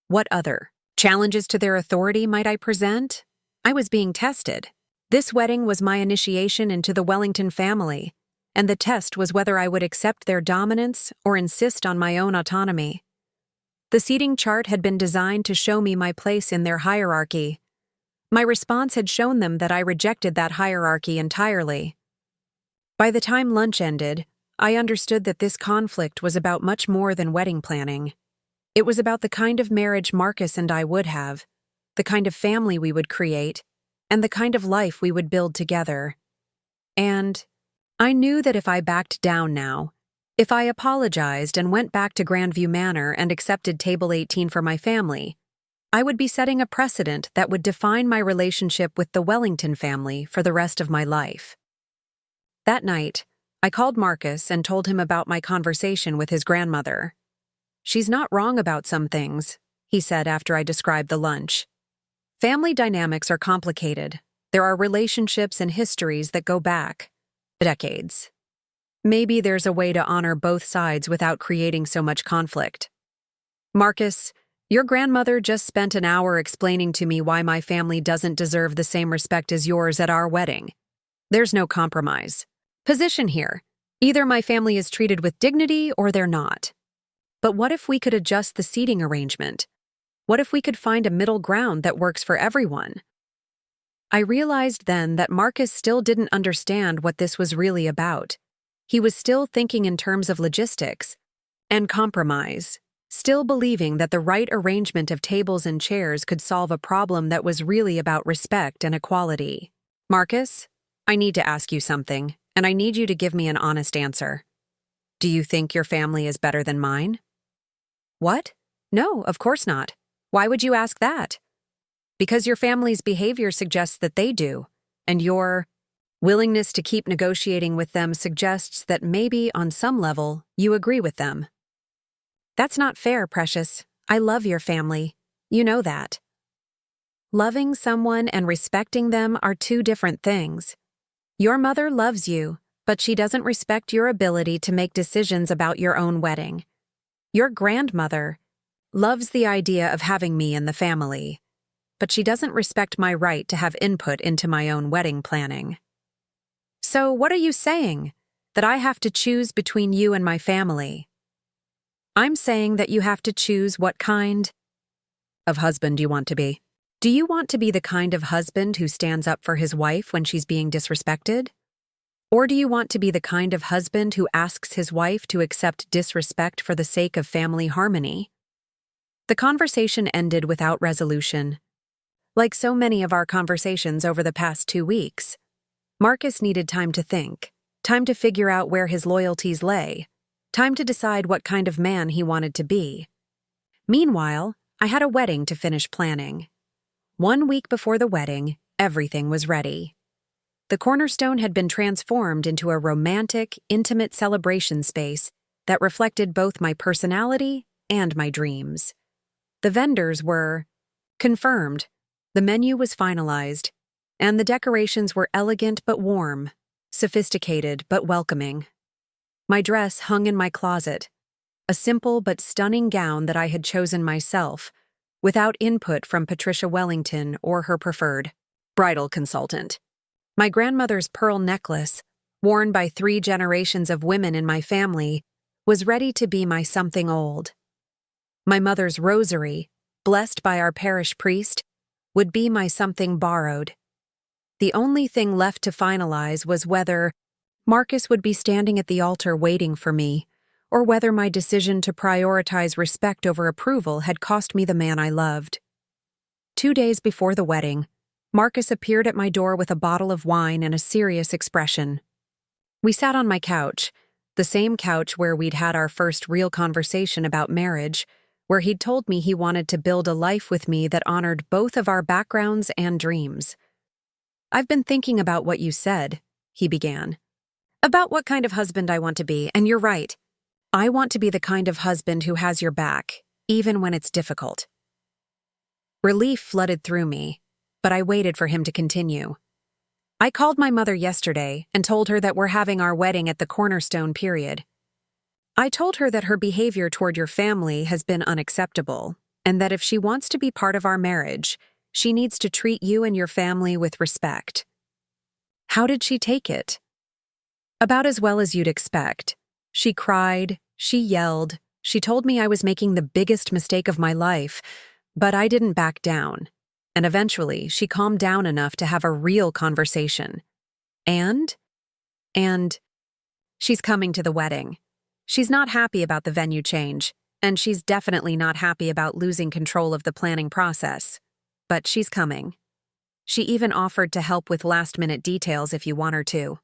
what other challenges to their authority might I present? I was being tested. This wedding was my initiation into the Wellington family, and the test was whether I would accept their dominance or insist on my own autonomy. The seating chart had been designed to show me my place in their hierarchy. My response had shown them that I rejected that hierarchy entirely. By the time lunch ended, I understood that this conflict was about much more than wedding planning. It was about the kind of marriage Marcus and I would have, the kind of family we would create, and the kind of life we would build together. And I knew that if I backed down now, if I apologized and went back to Grandview Manor and accepted Table 18 for my family, I would be setting a precedent that would define my relationship with the Wellington family for the rest of my life. That night, I called Marcus and told him about my conversation with his grandmother. "She's not wrong about some things," he said after I described the lunch. "Family dynamics are complicated. There are relationships and histories that go back decades. Maybe there's a way to honor both sides without creating so much conflict. Marcus, your grandmother just spent an hour explaining to me why my family doesn't deserve the same respect as yours at our wedding. There's no compromise. Position here. Either my family is treated with dignity or they're not. But what if we could adjust the seating arrangement? What if we could find a middle ground that works for everyone? I realized then that Marcus still didn't understand what this was really about. He was still thinking in terms of logistics and compromise, still believing that the right arrangement of tables and chairs could solve a problem that was really about respect and equality. Marcus, I need to ask you something, and I need you to give me an honest answer. Do you think your family is better than mine? What? No, of course not. Why would you ask that? Because your family's behavior suggests that they do, and your willingness to keep negotiating with them suggests that maybe, on some level, you agree with them. That's not fair, Precious. I love your family. You know that. Loving someone and respecting them are two different things. Your mother loves you, but she doesn't respect your ability to make decisions about your own wedding. Your grandmother loves the idea of having me in the family, but she doesn't respect my right to have input into my own wedding planning. So what are you saying? That I have to choose between you and my family? I'm saying that you have to choose what kind of husband you want to be. Do you want to be the kind of husband who stands up for his wife when she's being disrespected? Or do you want to be the kind of husband who asks his wife to accept disrespect for the sake of family harmony? The conversation ended without resolution. Like so many of our conversations over the past 2 weeks, Marcus needed time to think, time to figure out where his loyalties lay, time to decide what kind of man he wanted to be. Meanwhile, I had a wedding to finish planning. 1 week before the wedding, everything was ready. The cornerstone had been transformed into a romantic, intimate celebration space that reflected both my personality and my dreams. The vendors were confirmed, the menu was finalized, and the decorations were elegant but warm, sophisticated but welcoming. My dress hung in my closet, a simple but stunning gown that I had chosen myself, without input from Patricia Wellington or her preferred bridal consultant. My grandmother's pearl necklace, worn by 3 generations of women in my family, was ready to be my something old. My mother's rosary, blessed by our parish priest, would be my something borrowed. The only thing left to finalize was whether Marcus would be standing at the altar waiting for me, or whether my decision to prioritize respect over approval had cost me the man I loved. 2 days before the wedding, Marcus appeared at my door with a bottle of wine and a serious expression. We sat on my couch, the same couch where we'd had our first real conversation about marriage, where he'd told me he wanted to build a life with me that honored both of our backgrounds and dreams. "I've been thinking about what you said," he began. "About what kind of husband I want to be, and you're right. I want to be the kind of husband who has your back, even when it's difficult." Relief flooded through me, but I waited for him to continue. "I called my mother yesterday and told her that we're having our wedding at the cornerstone period. I told her that her behavior toward your family has been unacceptable, and that if she wants to be part of our marriage, she needs to treat you and your family with respect." How did she take it? About as well as you'd expect. She cried, she yelled, she told me I was making the biggest mistake of my life, but I didn't back down. And eventually, she calmed down enough to have a real conversation. And she's coming to the wedding. She's not happy about the venue change, and she's definitely not happy about losing control of the planning process. But she's coming. She even offered to help with last-minute details if you want her to.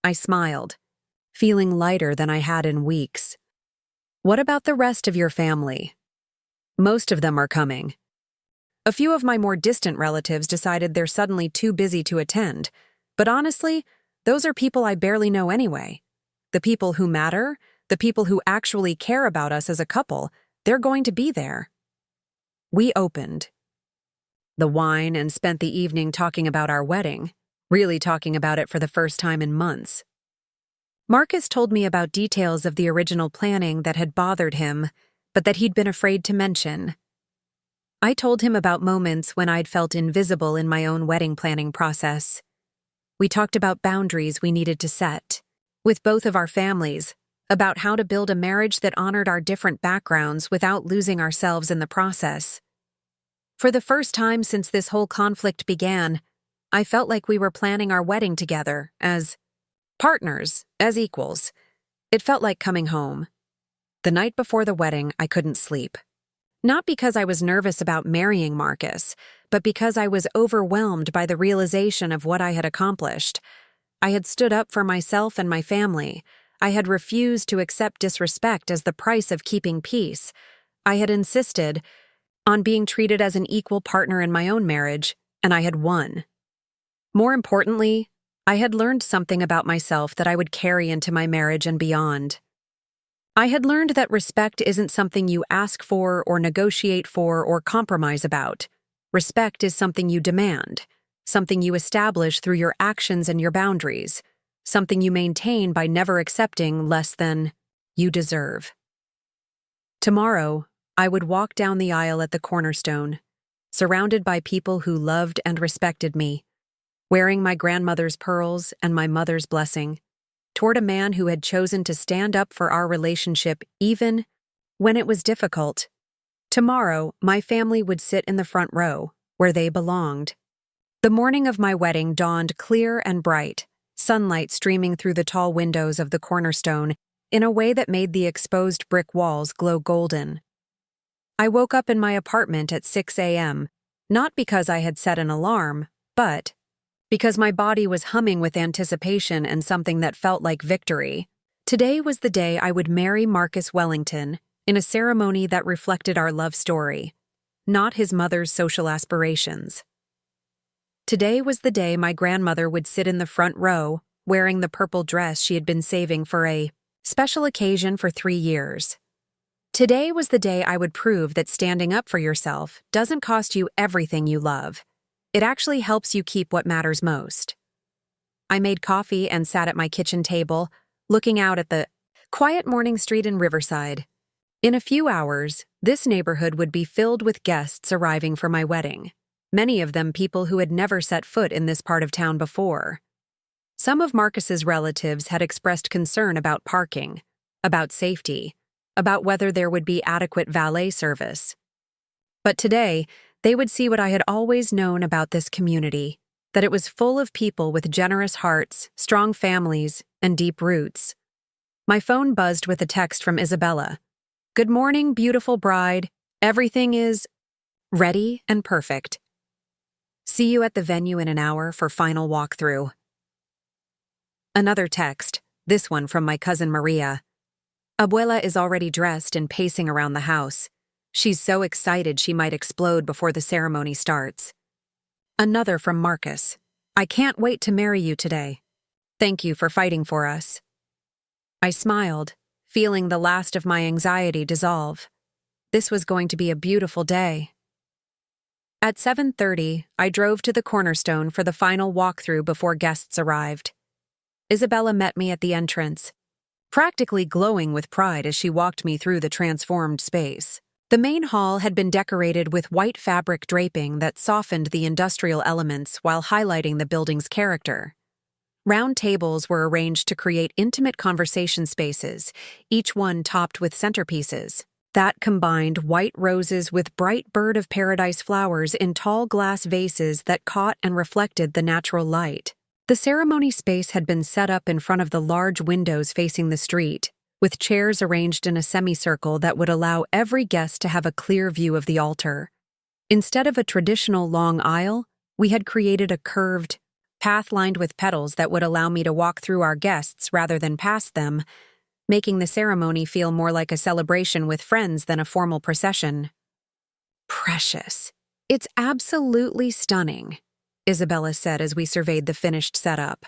I smiled, feeling lighter than I had in weeks. "What about the rest of your family?" "Most of them are coming. A few of my more distant relatives decided they're suddenly too busy to attend, but honestly, those are people I barely know anyway. The people who matter, the people who actually care about us as a couple, they're going to be there." We opened the wine and spent the evening talking about our wedding, really talking about it for the first time in months. Marcus told me about details of the original planning that had bothered him, but that he'd been afraid to mention. I told him about moments when I'd felt invisible in my own wedding planning process. We talked about boundaries we needed to set, with both of our families, about how to build a marriage that honored our different backgrounds without losing ourselves in the process. For the first time since this whole conflict began, I felt like we were planning our wedding together as partners, as equals. It felt like coming home. The night before the wedding, I couldn't sleep. Not because I was nervous about marrying Marcus, but because I was overwhelmed by the realization of what I had accomplished. I had stood up for myself and my family. I had refused to accept disrespect as the price of keeping peace. I had insisted on being treated as an equal partner in my own marriage, and I had won. More importantly, I had learned something about myself that I would carry into my marriage and beyond. I had learned that respect isn't something you ask for or negotiate for or compromise about. Respect is something you demand, something you establish through your actions and your boundaries, something you maintain by never accepting less than you deserve. Tomorrow, I would walk down the aisle at the cornerstone, surrounded by people who loved and respected me, wearing my grandmother's pearls and my mother's blessing, toward a man who had chosen to stand up for our relationship even when it was difficult. Tomorrow, my family would sit in the front row, where they belonged. The morning of my wedding dawned clear and bright, sunlight streaming through the tall windows of the cornerstone in a way that made the exposed brick walls glow golden. I woke up in my apartment at 6 a.m., not because I had set an alarm, but because my body was humming with anticipation and something that felt like victory. Today was the day I would marry Marcus Wellington in a ceremony that reflected our love story, not his mother's social aspirations. Today was the day my grandmother would sit in the front row, wearing the purple dress she had been saving for a special occasion for 3 years. Today was the day I would prove that standing up for yourself doesn't cost you everything you love. It actually helps you keep what matters most. I made coffee and sat at my kitchen table, looking out at the quiet morning street in Riverside. In a few hours, this neighborhood would be filled with guests arriving for my wedding, many of them people who had never set foot in this part of town before. Some of Marcus's relatives had expressed concern about parking, about safety, about whether there would be adequate valet service. But today, they would see what I had always known about this community, that it was full of people with generous hearts, strong families, and deep roots. My phone buzzed with a text from Isabella. "Good morning, beautiful bride. Everything is ready and perfect. See you at the venue in an hour for final walkthrough." Another text, this one from my cousin Maria. "Abuela is already dressed and pacing around the house. She's so excited she might explode before the ceremony starts." Another from Marcus. "I can't wait to marry you today. Thank you for fighting for us." I smiled, feeling the last of my anxiety dissolve. This was going to be a beautiful day. At 7:30, I drove to the cornerstone for the final walkthrough before guests arrived. Isabella met me at the entrance, practically glowing with pride as she walked me through the transformed space. The main hall had been decorated with white fabric draping that softened the industrial elements while highlighting the building's character. Round tables were arranged to create intimate conversation spaces, each one topped with centerpieces that combined white roses with bright bird of paradise flowers in tall glass vases that caught and reflected the natural light. The ceremony space had been set up in front of the large windows facing the street, with chairs arranged in a semicircle that would allow every guest to have a clear view of the altar. Instead of a traditional long aisle, we had created a curved path lined with petals that would allow me to walk through our guests rather than past them, making the ceremony feel more like a celebration with friends than a formal procession. "Precious. It's absolutely stunning," Isabella said as we surveyed the finished setup.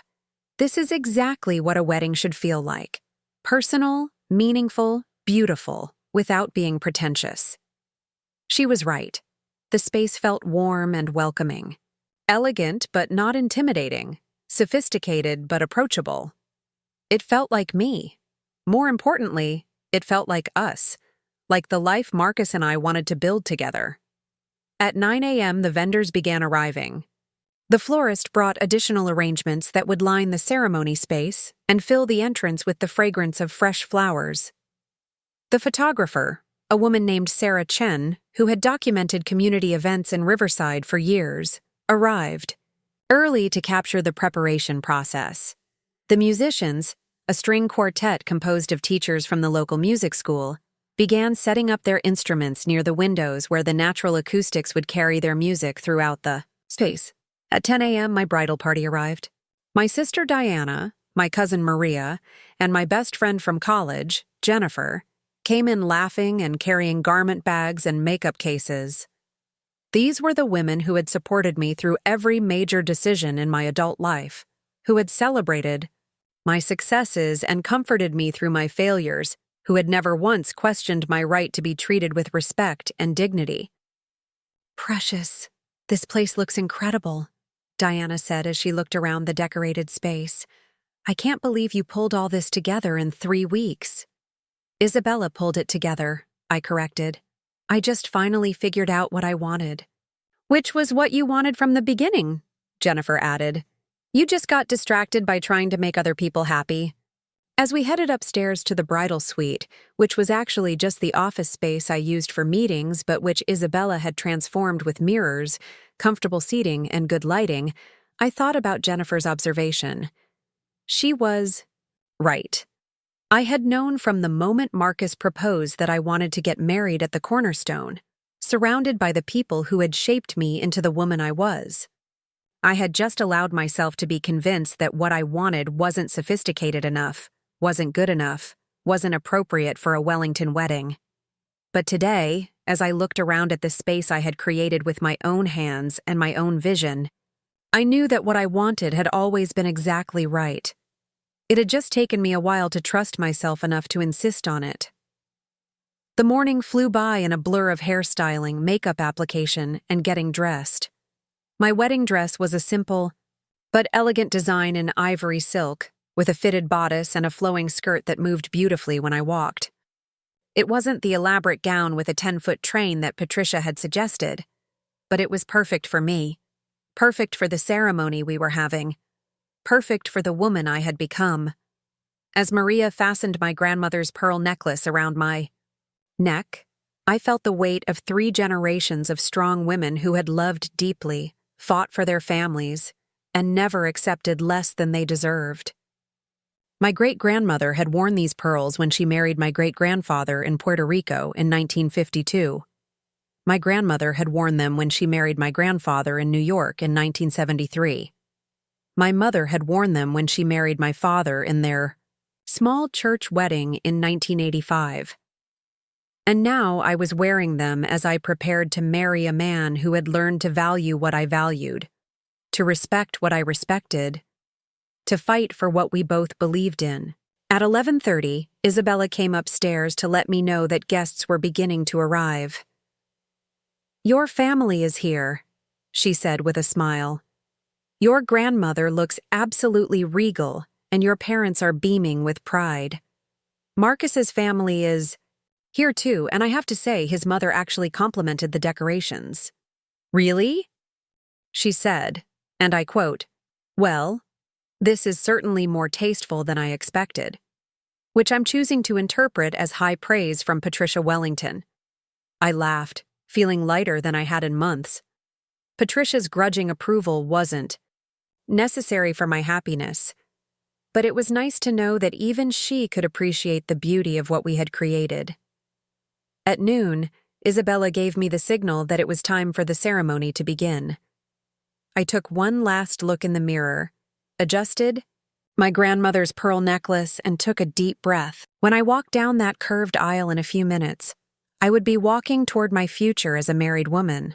"This is exactly what a wedding should feel like. Personal, meaningful, beautiful, without being pretentious." She was right. The space felt warm and welcoming. Elegant but not intimidating. Sophisticated but approachable. It felt like me. More importantly, it felt like us. Like the life Marcus and I wanted to build together. At 9 a.m., the vendors began arriving. The florist brought additional arrangements that would line the ceremony space and fill the entrance with the fragrance of fresh flowers. The photographer, a woman named Sarah Chen, who had documented community events in Riverside for years, arrived early to capture the preparation process. The musicians, a string quartet composed of teachers from the local music school, began setting up their instruments near the windows where the natural acoustics would carry their music throughout the space. At 10 a.m., my bridal party arrived. My sister Diana, my cousin Maria, and my best friend from college, Jennifer, came in laughing and carrying garment bags and makeup cases. These were the women who had supported me through every major decision in my adult life, who had celebrated my successes and comforted me through my failures, who had never once questioned my right to be treated with respect and dignity. "Precious, this place looks incredible," Diana said as she looked around the decorated space. "I can't believe you pulled all this together in 3 weeks." "Isabella pulled it together," I corrected. "I just finally figured out what I wanted." "Which was what you wanted from the beginning," Jennifer added. "You just got distracted by trying to make other people happy." As we headed upstairs to the bridal suite, which was actually just the office space I used for meetings but which Isabella had transformed with mirrors, comfortable seating, and good lighting, I thought about Jennifer's observation. She was right. I had known from the moment Marcus proposed that I wanted to get married at the cornerstone, surrounded by the people who had shaped me into the woman I was. I had just allowed myself to be convinced that what I wanted wasn't sophisticated enough, wasn't good enough, wasn't appropriate for a Wellington wedding. But today, as I looked around at the space I had created with my own hands and my own vision, I knew that what I wanted had always been exactly right. It had just taken me a while to trust myself enough to insist on it. The morning flew by in a blur of hairstyling, makeup application, and getting dressed. My wedding dress was a simple but elegant design in ivory silk, with a fitted bodice and a flowing skirt that moved beautifully when I walked. It wasn't the elaborate gown with a 10-foot train that Patricia had suggested, but it was perfect for me, perfect for the ceremony we were having, perfect for the woman I had become. As Maria fastened my grandmother's pearl necklace around my neck, I felt the weight of 3 generations of strong women who had loved deeply, fought for their families, and never accepted less than they deserved. My great-grandmother had worn these pearls when she married my great-grandfather in Puerto Rico in 1952. My grandmother had worn them when she married my grandfather in New York in 1973. My mother had worn them when she married my father in their small church wedding in 1985. And now I was wearing them as I prepared to marry a man who had learned to value what I valued, to respect what I respected, to fight for what we both believed in. At 11:30, Isabella came upstairs to let me know that guests were beginning to arrive. "Your family is here," she said with a smile. "Your grandmother looks absolutely regal, and your parents are beaming with pride. Marcus's family is here too, and I have to say his mother actually complimented the decorations." "Really?" she said, and I quote, "Well, this is certainly more tasteful than I expected," which I'm choosing to interpret as high praise from Patricia Wellington. I laughed, feeling lighter than I had in months. Patricia's grudging approval wasn't necessary for my happiness, but it was nice to know that even she could appreciate the beauty of what we had created. At noon, Isabella gave me the signal that it was time for the ceremony to begin. I took one last look in the mirror, adjusted my grandmother's pearl necklace, and took a deep breath. When I walked down that curved aisle in a few minutes, I would be walking toward my future as a married woman.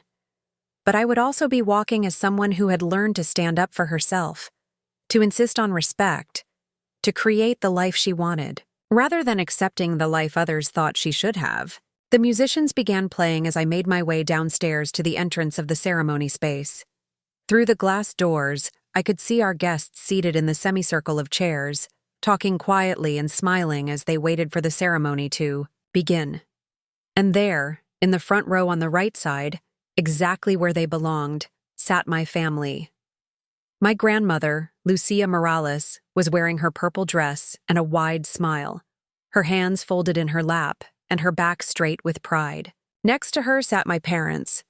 But I would also be walking as someone who had learned to stand up for herself, to insist on respect, to create the life she wanted, rather than accepting the life others thought she should have. The musicians began playing as I made my way downstairs to the entrance of the ceremony space. Through the glass doors, I could see our guests seated in the semicircle of chairs, talking quietly and smiling as they waited for the ceremony to begin. And there, in the front row on the right side, exactly where they belonged, sat my family, My grandmother, Lucia Morales, was wearing her purple dress and a wide smile, her hands folded in her lap and her back straight with pride. Next to her sat my parents,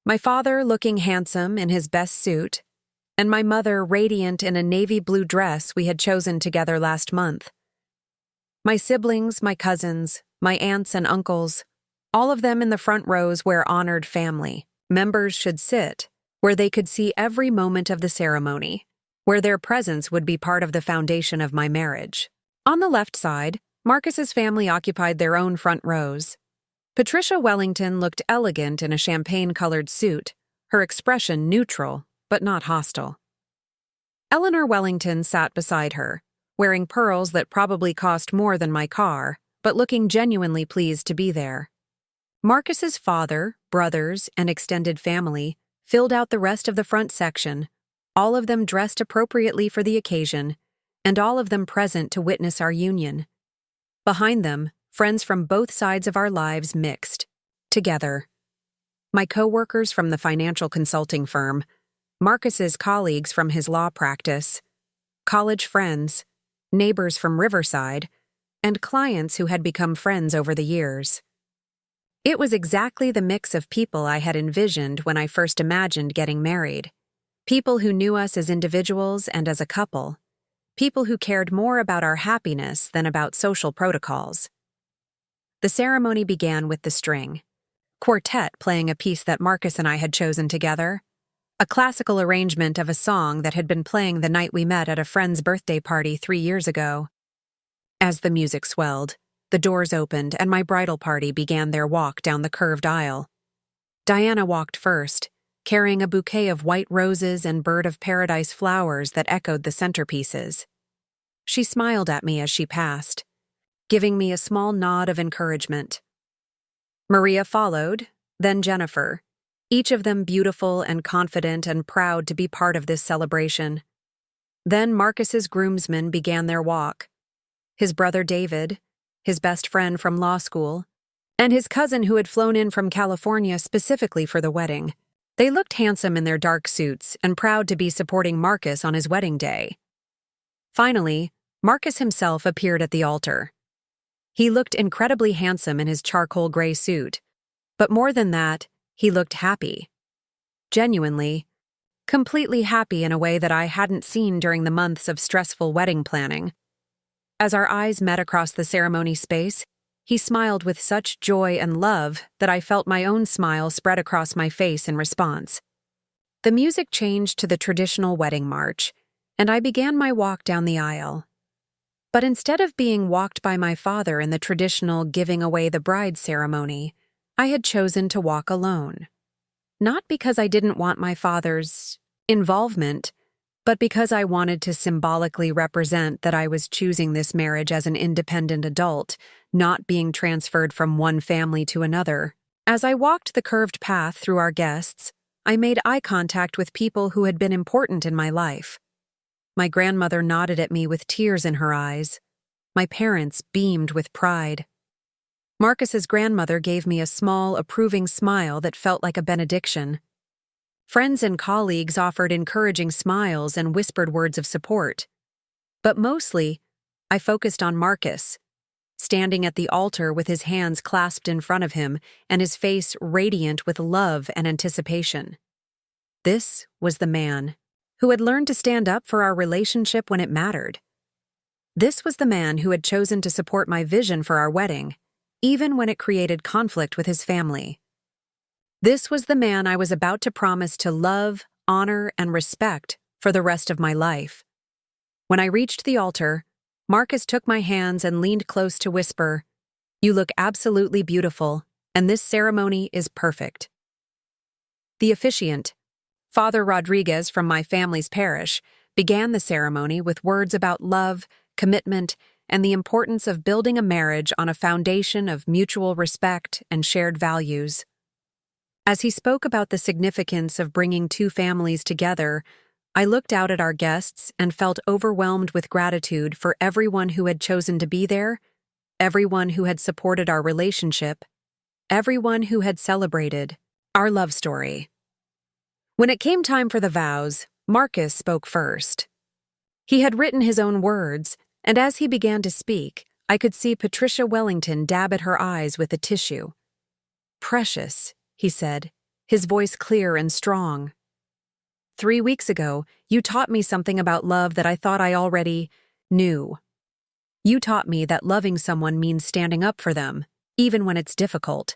my father looking handsome in his best suit, and my mother radiant in a navy blue dress we had chosen together last month. My siblings, my cousins, my aunts and uncles, all of them in the front rows where honored family members should sit, where they could see every moment of the ceremony, where their presence would be part of the foundation of my marriage. On the left side, Marcus's family occupied their own front rows. Patricia Wellington looked elegant in a champagne-colored suit, her expression neutral, but not hostile. Eleanor Wellington sat beside her, wearing pearls that probably cost more than my car, but looking genuinely pleased to be there. Marcus's father, brothers, and extended family filled out the rest of the front section, all of them dressed appropriately for the occasion, and all of them present to witness our union. Behind them, friends from both sides of our lives mixed together. My co-workers from the financial consulting firm, Marcus's colleagues from his law practice, college friends, neighbors from Riverside, and clients who had become friends over the years. It was exactly the mix of people I had envisioned when I first imagined getting married. People who knew us as individuals and as a couple. People who cared more about our happiness than about social protocols. The ceremony began with the string quartet playing a piece that Marcus and I had chosen together, a classical arrangement of a song that had been playing the night we met at a friend's birthday party 3 years ago. As the music swelled, the doors opened and my bridal party began their walk down the curved aisle. Diana walked first, carrying a bouquet of white roses and bird of paradise flowers that echoed the centerpieces. She smiled at me as she passed, giving me a small nod of encouragement. Maria followed, then Jennifer, each of them beautiful and confident and proud to be part of this celebration. Then Marcus's groomsmen began their walk. His brother David, his best friend from law school, and his cousin who had flown in from California specifically for the wedding. They looked handsome in their dark suits and proud to be supporting Marcus on his wedding day. Finally, Marcus himself appeared at the altar. He looked incredibly handsome in his charcoal gray suit, but more than that, he looked happy. Genuinely, completely happy in a way that I hadn't seen during the months of stressful wedding planning. As our eyes met across the ceremony space, he smiled with such joy and love that I felt my own smile spread across my face in response. The music changed to the traditional wedding march, and I began my walk down the aisle. But instead of being walked by my father in the traditional giving away the bride ceremony, I had chosen to walk alone. Not because I didn't want my father's involvement, but because I wanted to symbolically represent that I was choosing this marriage as an independent adult, not being transferred from one family to another. As I walked the curved path through our guests, I made eye contact with people who had been important in my life. My grandmother nodded at me with tears in her eyes. My parents beamed with pride. Marcus's grandmother gave me a small, approving smile that felt like a benediction. Friends and colleagues offered encouraging smiles and whispered words of support. But mostly, I focused on Marcus, standing at the altar with his hands clasped in front of him and his face radiant with love and anticipation. This was the man who had learned to stand up for our relationship when it mattered. This was the man who had chosen to support my vision for our wedding, even when it created conflict with his family. This was the man I was about to promise to love, honor, and respect for the rest of my life. When I reached the altar, Marcus took my hands and leaned close to whisper, "You look absolutely beautiful, and this ceremony is perfect." The officiant, Father Rodriguez from my family's parish, began the ceremony with words about love, commitment, and the importance of building a marriage on a foundation of mutual respect and shared values. As he spoke about the significance of bringing two families together, I looked out at our guests and felt overwhelmed with gratitude for everyone who had chosen to be there, everyone who had supported our relationship, everyone who had celebrated our love story. When it came time for the vows, Marcus spoke first. He had written his own words, and as he began to speak, I could see Patricia Wellington dab at her eyes with a tissue. "Precious," he said, his voice clear and strong. "3 weeks ago, you taught me something about love that I thought I already knew. You taught me that loving someone means standing up for them, even when it's difficult.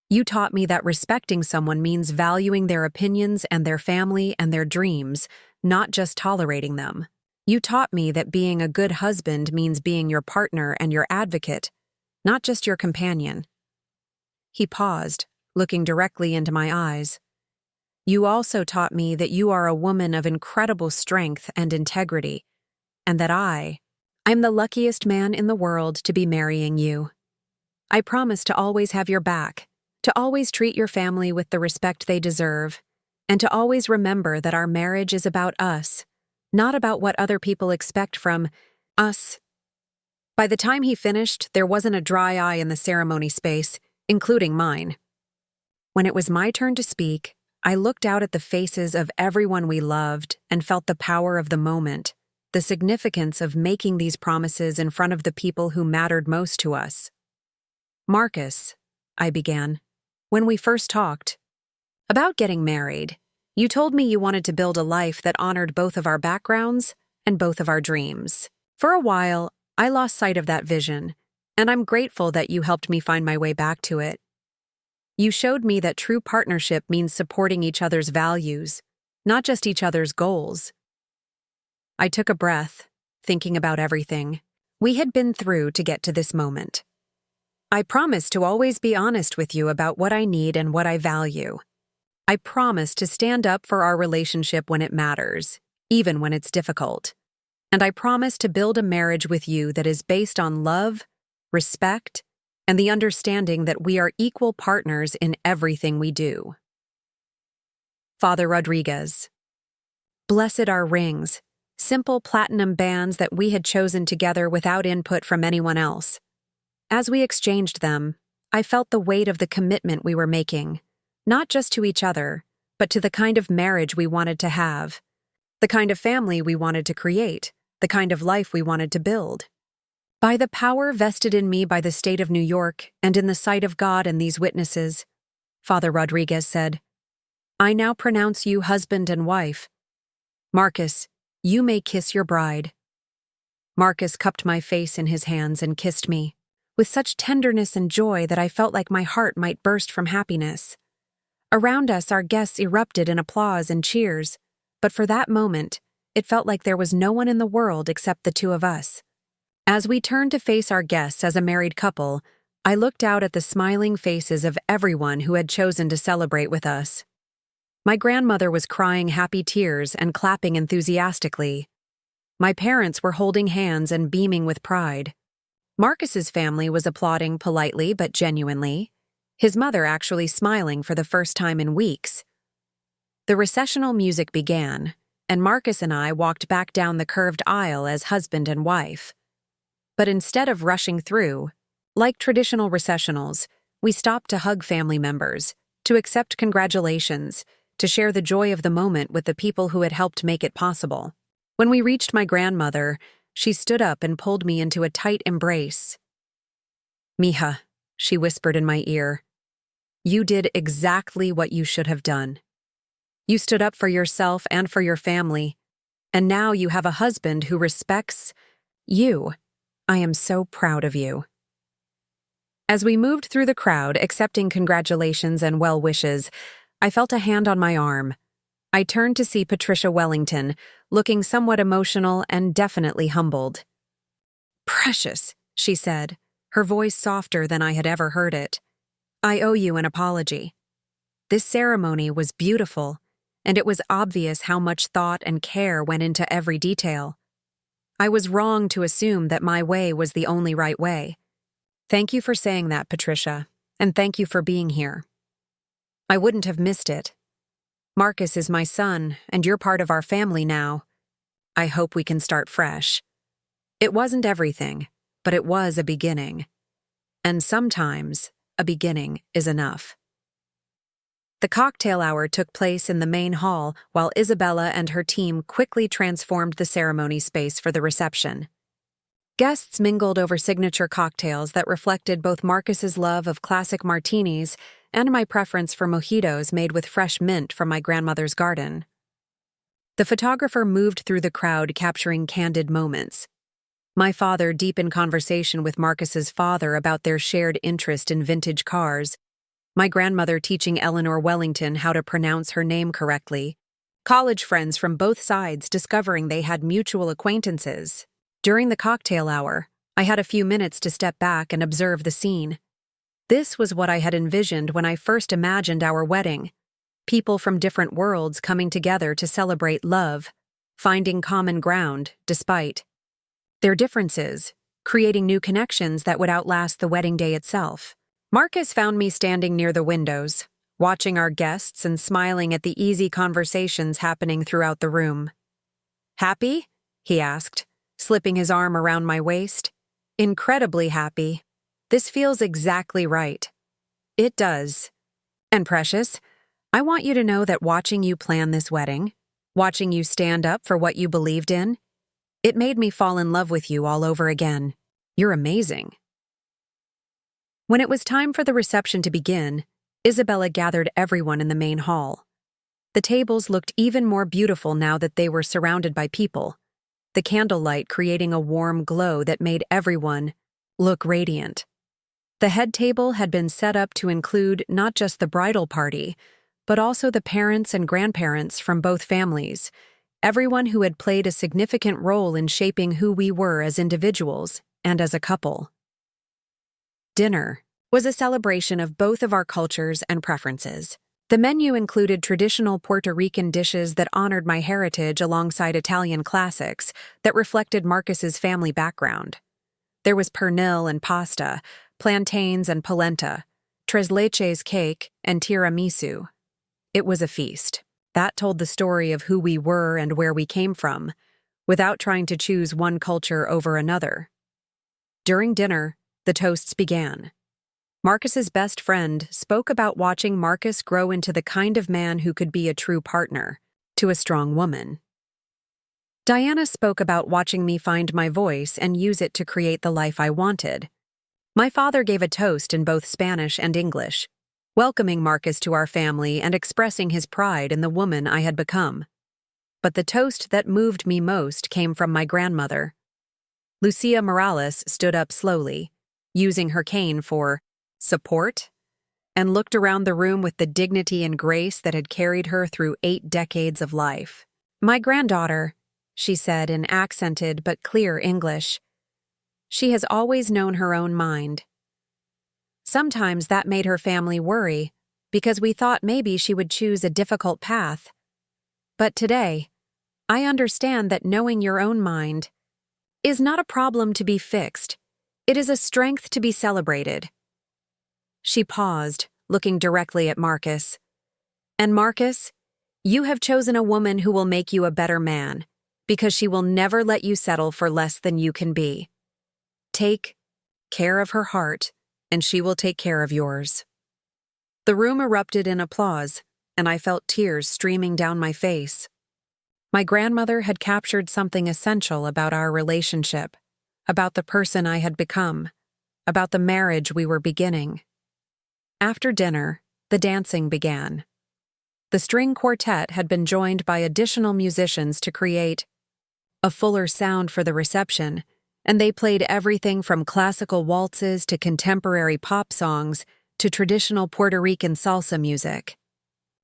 You taught me that respecting someone means valuing their opinions and their family and their dreams, not just tolerating them. You taught me that being a good husband means being your partner and your advocate, not just your companion." He paused, looking directly into my eyes. "You also taught me that you are a woman of incredible strength and integrity, and that I'm the luckiest man in the world to be marrying you. I promise to always have your back, to always treat your family with the respect they deserve, and to always remember that our marriage is about us, not about what other people expect from us." By the time he finished, there wasn't a dry eye in the ceremony space, including mine. When it was my turn to speak, I looked out at the faces of everyone we loved and felt the power of the moment, the significance of making these promises in front of the people who mattered most to us. "Marcus," I began, "when we first talked about getting married, you told me you wanted to build a life that honored both of our backgrounds and both of our dreams. For a while, I lost sight of that vision, and I'm grateful that you helped me find my way back to it. You showed me that true partnership means supporting each other's values, not just each other's goals." I took a breath, thinking about everything we had been through to get to this moment. "I promise to always be honest with you about what I need and what I value. I promise to stand up for our relationship when it matters, even when it's difficult. And I promise to build a marriage with you that is based on love, respect, and the understanding that we are equal partners in everything we do." Father Rodriguez. Blessed our rings, simple platinum bands that we had chosen together without input from anyone else. As we exchanged them, I felt the weight of the commitment we were making, not just to each other, but to the kind of marriage we wanted to have, the kind of family we wanted to create, the kind of life we wanted to build. By the power vested in me by the state of New York and in the sight of God and these witnesses, Father Rodriguez said, "I now pronounce you husband and wife. Marcus, you may kiss your bride." Marcus cupped my face in his hands and kissed me, with such tenderness and joy that I felt like my heart might burst from happiness. Around us, our guests erupted in applause and cheers, but for that moment, it felt like there was no one in the world except the two of us. As we turned to face our guests as a married couple, I looked out at the smiling faces of everyone who had chosen to celebrate with us. My grandmother was crying happy tears and clapping enthusiastically. My parents were holding hands and beaming with pride. Marcus's family was applauding politely but genuinely, his mother actually smiling for the first time in weeks. The recessional music began, and Marcus and I walked back down the curved aisle as husband and wife. But instead of rushing through, like traditional recessionals, we stopped to hug family members, to accept congratulations, to share the joy of the moment with the people who had helped make it possible. When we reached my grandmother, she stood up and pulled me into a tight embrace. "Mija," she whispered in my ear, "you did exactly what you should have done. You stood up for yourself and for your family, and now you have a husband who respects you. I am so proud of you." As we moved through the crowd, accepting congratulations and well wishes, I felt a hand on my arm. I turned to see Patricia Wellington, looking somewhat emotional and definitely humbled. "Precious," she said, her voice softer than I had ever heard it. "I owe you an apology. This ceremony was beautiful, and it was obvious how much thought and care went into every detail. I was wrong to assume that my way was the only right way. Thank you for saying that, Patricia, and thank you for being here. I wouldn't have missed it. Marcus is my son, and you're part of our family now. I hope we can start fresh. It wasn't everything, but it was a beginning. And sometimes, a beginning is enough." The cocktail hour took place in the main hall while Isabella and her team quickly transformed the ceremony space for the reception. Guests mingled over signature cocktails that reflected both Marcus's love of classic martinis and my preference for mojitos made with fresh mint from my grandmother's garden. The photographer moved through the crowd capturing candid moments. My father deep in conversation with Marcus's father about their shared interest in vintage cars, my grandmother teaching Eleanor Wellington how to pronounce her name correctly, college friends from both sides discovering they had mutual acquaintances. During the cocktail hour, I had a few minutes to step back and observe the scene. This was what I had envisioned when I first imagined our wedding. People from different worlds coming together to celebrate love, finding common ground despite their differences, creating new connections that would outlast the wedding day itself. Marcus found me standing near the windows, watching our guests and smiling at the easy conversations happening throughout the room. "Happy?" he asked, slipping his arm around my waist. "Incredibly happy. This feels exactly right." "It does. And Precious, I want you to know that watching you plan this wedding, watching you stand up for what you believed in, it made me fall in love with you all over again. You're amazing." When it was time for the reception to begin, Isabella gathered everyone in the main hall. The tables looked even more beautiful now that they were surrounded by people, the candlelight creating a warm glow that made everyone look radiant. The head table had been set up to include not just the bridal party, but also the parents and grandparents from both families, everyone who had played a significant role in shaping who we were as individuals and as a couple. Dinner was a celebration of both of our cultures and preferences. The menu included traditional Puerto Rican dishes that honored my heritage alongside Italian classics that reflected Marcus's family background. There was pernil and pasta, plantains and polenta, tres leches cake, and tiramisu. It was a feast. That told the story of who we were and where we came from, without trying to choose one culture over another. During dinner, the toasts began. Marcus's best friend spoke about watching Marcus grow into the kind of man who could be a true partner to a strong woman. Diana spoke about watching me find my voice and use it to create the life I wanted. My father gave a toast in both Spanish and English, welcoming Marcus to our family and expressing his pride in the woman I had become. But the toast that moved me most came from my grandmother. Lucia Morales stood up slowly, using her cane for support, and looked around the room with the dignity and grace that had carried her through 8 decades of life. "My granddaughter," she said in accented but clear English. "She has always known her own mind." Sometimes that made her family worry, because we thought maybe she would choose a difficult path. But today, I understand that knowing your own mind is not a problem to be fixed. It is a strength to be celebrated. She paused, looking directly at Marcus. "And Marcus, you have chosen a woman who will make you a better man, because she will never let you settle for less than you can be. Take care of her heart, and she will take care of yours." The room erupted in applause, and I felt tears streaming down my face. My grandmother had captured something essential about our relationship, about the person I had become, about the marriage we were beginning. After dinner, the dancing began. The string quartet had been joined by additional musicians to create a fuller sound for the reception, and they played everything from classical waltzes to contemporary pop songs to traditional Puerto Rican salsa music.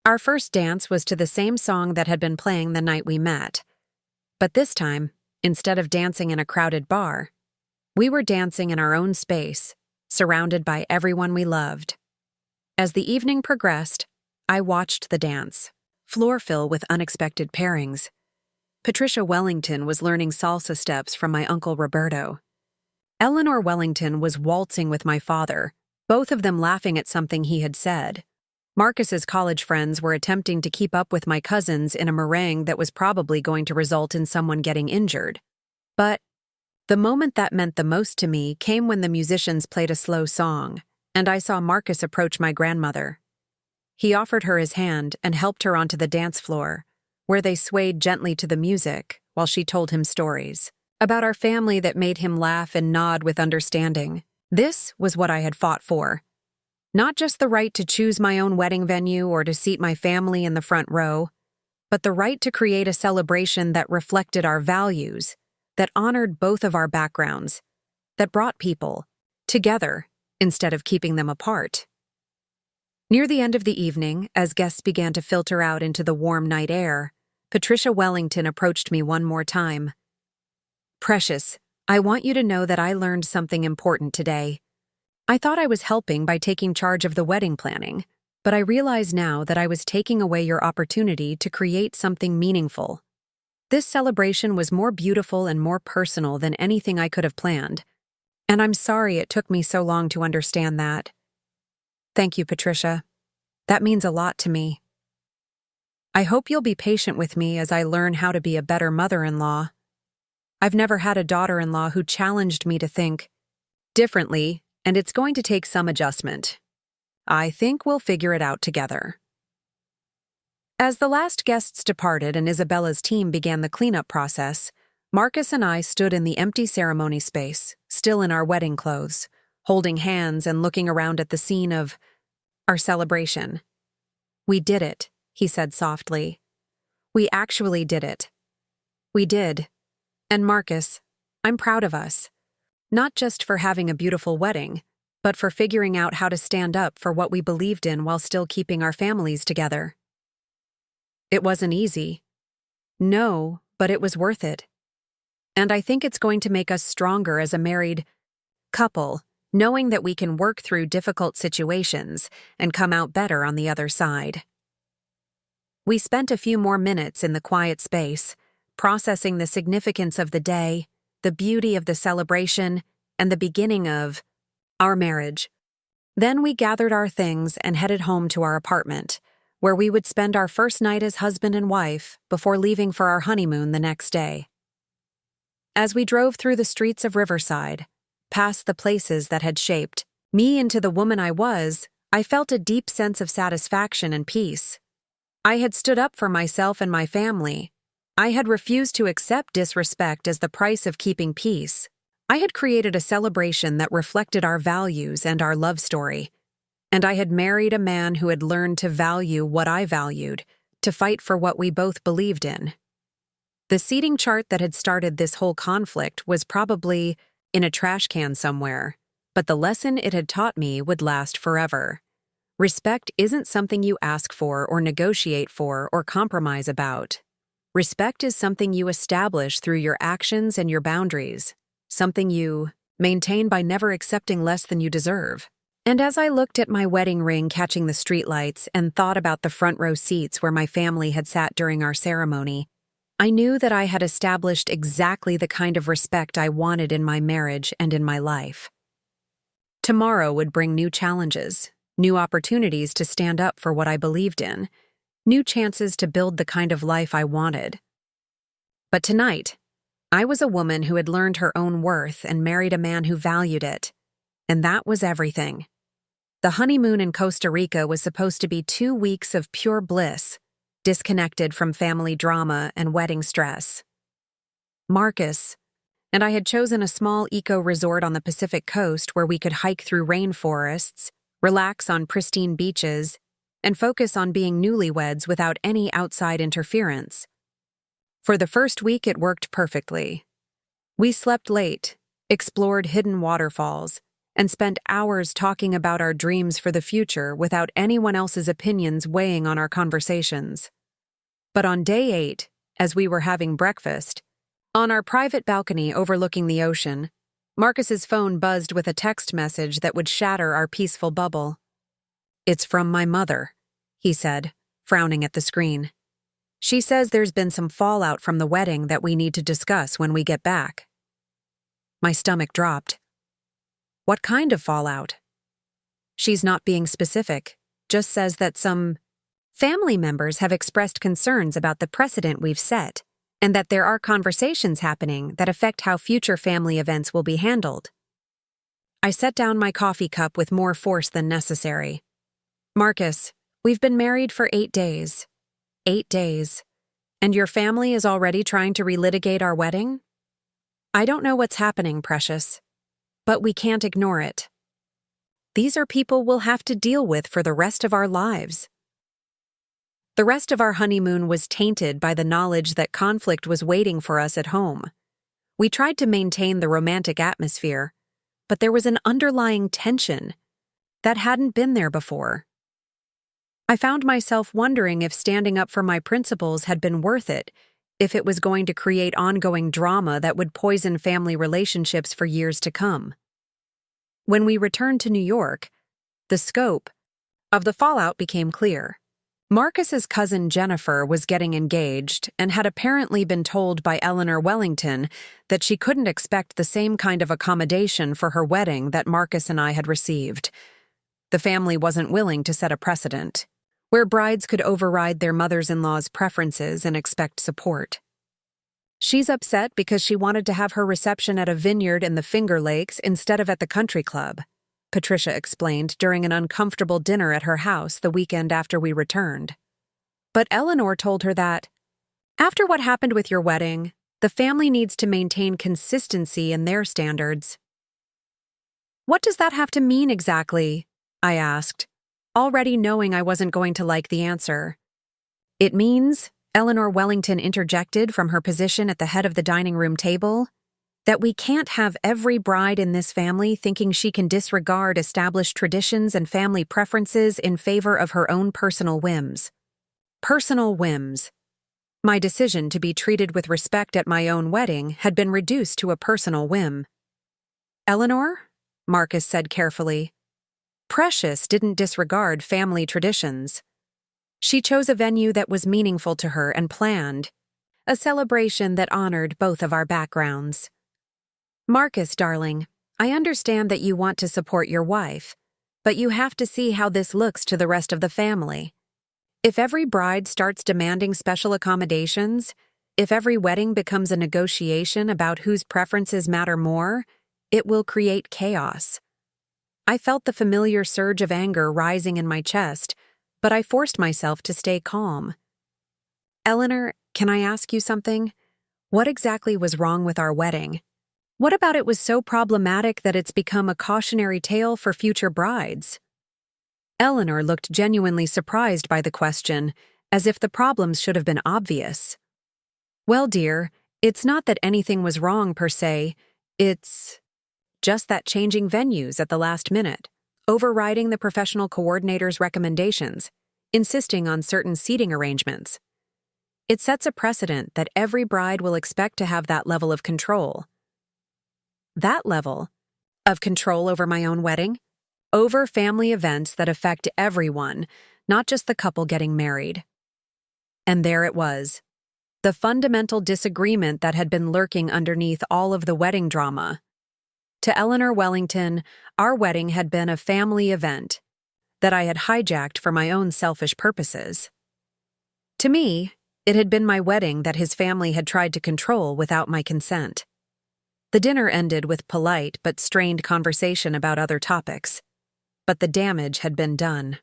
Our first dance was to the same song that had been playing the night we met. But this time, instead of dancing in a crowded bar, we were dancing in our own space, surrounded by everyone we loved. As the evening progressed, I watched the dance, floor fill with unexpected pairings. Patricia Wellington was learning salsa steps from my Uncle Roberto. Eleanor Wellington was waltzing with my father, both of them laughing at something he had said. Marcus's college friends were attempting to keep up with my cousins in a meringue that was probably going to result in someone getting injured. But the moment that meant the most to me came when the musicians played a slow song, and I saw Marcus approach my grandmother. He offered her his hand and helped her onto the dance floor, where they swayed gently to the music while she told him stories about our family that made him laugh and nod with understanding. This was what I had fought for. Not just the right to choose my own wedding venue or to seat my family in the front row, but the right to create a celebration that reflected our values, that honored both of our backgrounds, that brought people together instead of keeping them apart. Near the end of the evening, as guests began to filter out into the warm night air, Patricia Wellington approached me one more time. "Precious, I want you to know that I learned something important today. I thought I was helping by taking charge of the wedding planning, but I realize now that I was taking away your opportunity to create something meaningful. This celebration was more beautiful and more personal than anything I could have planned, and I'm sorry it took me so long to understand that. Thank you, Patricia. That means a lot to me. I hope you'll be patient with me as I learn how to be a better mother-in-law. I've never had a daughter-in-law who challenged me to think differently, and it's going to take some adjustment. I think we'll figure it out together." As the last guests departed and Isabella's team began the cleanup process, Marcus and I stood in the empty ceremony space, still in our wedding clothes, holding hands and looking around at the scene of our celebration. "We did it," he said softly. "We actually did it. We did. And Marcus, I'm proud of us. Not just for having a beautiful wedding, but for figuring out how to stand up for what we believed in while still keeping our families together. It wasn't easy. No, but it was worth it. And I think it's going to make us stronger as a married couple, knowing that we can work through difficult situations and come out better on the other side." We spent a few more minutes in the quiet space, processing the significance of the day, the beauty of the celebration, and the beginning of our marriage. Then we gathered our things and headed home to our apartment, where we would spend our first night as husband and wife before leaving for our honeymoon the next day. As we drove through the streets of Riverside, past the places that had shaped me into the woman I was, I felt a deep sense of satisfaction and peace. I had stood up for myself and my family. I had refused to accept disrespect as the price of keeping peace. I had created a celebration that reflected our values and our love story. And I had married a man who had learned to value what I valued, to fight for what we both believed in. The seating chart that had started this whole conflict was probably in a trash can somewhere, but the lesson it had taught me would last forever. Respect isn't something you ask for or negotiate for or compromise about. Respect is something you establish through your actions and your boundaries, something you maintain by never accepting less than you deserve. And as I looked at my wedding ring catching the streetlights and thought about the front row seats where my family had sat during our ceremony, I knew that I had established exactly the kind of respect I wanted in my marriage and in my life. Tomorrow would bring new challenges, new opportunities to stand up for what I believed in, new chances to build the kind of life I wanted. But tonight, I was a woman who had learned her own worth and married a man who valued it, and that was everything. The honeymoon in Costa Rica was supposed to be 2 weeks of pure bliss, disconnected from family drama and wedding stress. Marcus and I had chosen a small eco-resort on the Pacific coast where we could hike through rainforests, relax on pristine beaches, and focus on being newlyweds without any outside interference. For the first week, it worked perfectly. We slept late, explored hidden waterfalls, and spent hours talking about our dreams for the future without anyone else's opinions weighing on our conversations. But on day 8, as we were having breakfast, on our private balcony overlooking the ocean, Marcus's phone buzzed with a text message that would shatter our peaceful bubble. "It's from my mother," he said, frowning at the screen. "She says there's been some fallout from the wedding that we need to discuss when we get back." My stomach dropped. What kind of fallout? She's not being specific, just says that some family members have expressed concerns about the precedent we've set, and that there are conversations happening that affect how future family events will be handled. I set down my coffee cup with more force than necessary. "Marcus, We've been married for 8 days. 8 days. And your family is already trying to relitigate our wedding? I don't know what's happening, Precious. But we can't ignore it. These are people we'll have to deal with for the rest of our lives. The rest of our honeymoon was tainted by the knowledge that conflict was waiting for us at home. We tried to maintain the romantic atmosphere, but there was an underlying tension that hadn't been there before. I found myself wondering if standing up for my principles had been worth it, if it was going to create ongoing drama that would poison family relationships for years to come. When we returned to New York, the scope of the fallout became clear. Marcus's cousin Jennifer was getting engaged and had apparently been told by Eleanor Wellington that she couldn't expect the same kind of accommodation for her wedding that Marcus and I had received. The family wasn't willing to set a precedent, where brides could override their mothers-in-law's preferences and expect support. She's upset because she wanted to have her reception at a vineyard in the Finger Lakes instead of at the country club, Patricia explained during an uncomfortable dinner at her house the weekend after we returned. But Eleanor told her that, after what happened with your wedding, the family needs to maintain consistency in their standards. What does that have to mean exactly? I asked, already knowing I wasn't going to like the answer. It means, Eleanor Wellington interjected from her position at the head of the dining room table, that we can't have every bride in this family thinking she can disregard established traditions and family preferences in favor of her own personal whims. Personal whims. My decision to be treated with respect at my own wedding had been reduced to a personal whim. Eleanor? Marcus said carefully. Precious didn't disregard family traditions. She chose a venue that was meaningful to her and planned a celebration that honored both of our backgrounds. Marcus, darling, I understand that you want to support your wife, but you have to see how this looks to the rest of the family. If every bride starts demanding special accommodations, if every wedding becomes a negotiation about whose preferences matter more, it will create chaos. I felt the familiar surge of anger rising in my chest, but I forced myself to stay calm. Eleanor, can I ask you something? What exactly was wrong with our wedding? What about it was so problematic that it's become a cautionary tale for future brides? Eleanor looked genuinely surprised by the question, as if the problems should have been obvious. Well, dear, it's not that anything was wrong per se, it's just that changing venues at the last minute, overriding the professional coordinator's recommendations, insisting on certain seating arrangements. It sets a precedent that every bride will expect to have that level of control. That level of control over my own wedding, over family events that affect everyone, not just the couple getting married. And there it was, the fundamental disagreement that had been lurking underneath all of the wedding drama. To Eleanor Wellington, our wedding had been a family event that I had hijacked for my own selfish purposes. To me, it had been my wedding that his family had tried to control without my consent. The dinner ended with polite but strained conversation about other topics, but the damage had been done.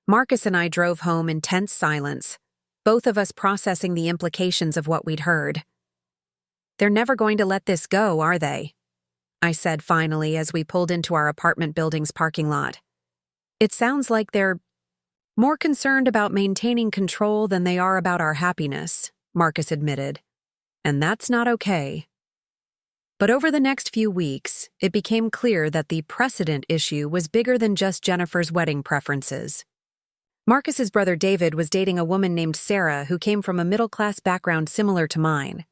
Marcus and I drove home in tense silence, both of us processing the implications of what we'd heard. They're never going to let this go, are they? I said finally as we pulled into our apartment building's parking lot. It sounds like they're more concerned about maintaining control than they are about our happiness, Marcus admitted. And that's not okay. But over the next few weeks, it became clear that the precedent issue was bigger than just Jennifer's wedding preferences. Marcus's brother David was dating a woman named Sarah who came from a middle-class background similar to mine.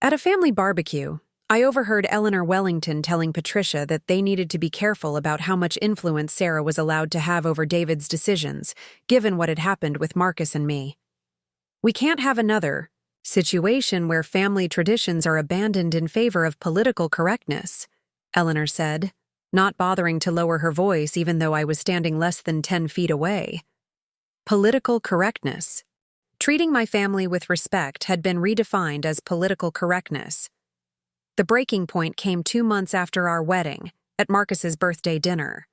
At a family barbecue, I overheard Eleanor Wellington telling Patricia that they needed to be careful about how much influence Sarah was allowed to have over David's decisions, given what had happened with Marcus and me. We can't have another situation where family traditions are abandoned in favor of political correctness, Eleanor said, not bothering to lower her voice even though I was standing less than 10 feet away. Political correctness. Treating my family with respect had been redefined as political correctness. The breaking point came 2 months after our wedding, at Marcus's birthday dinner.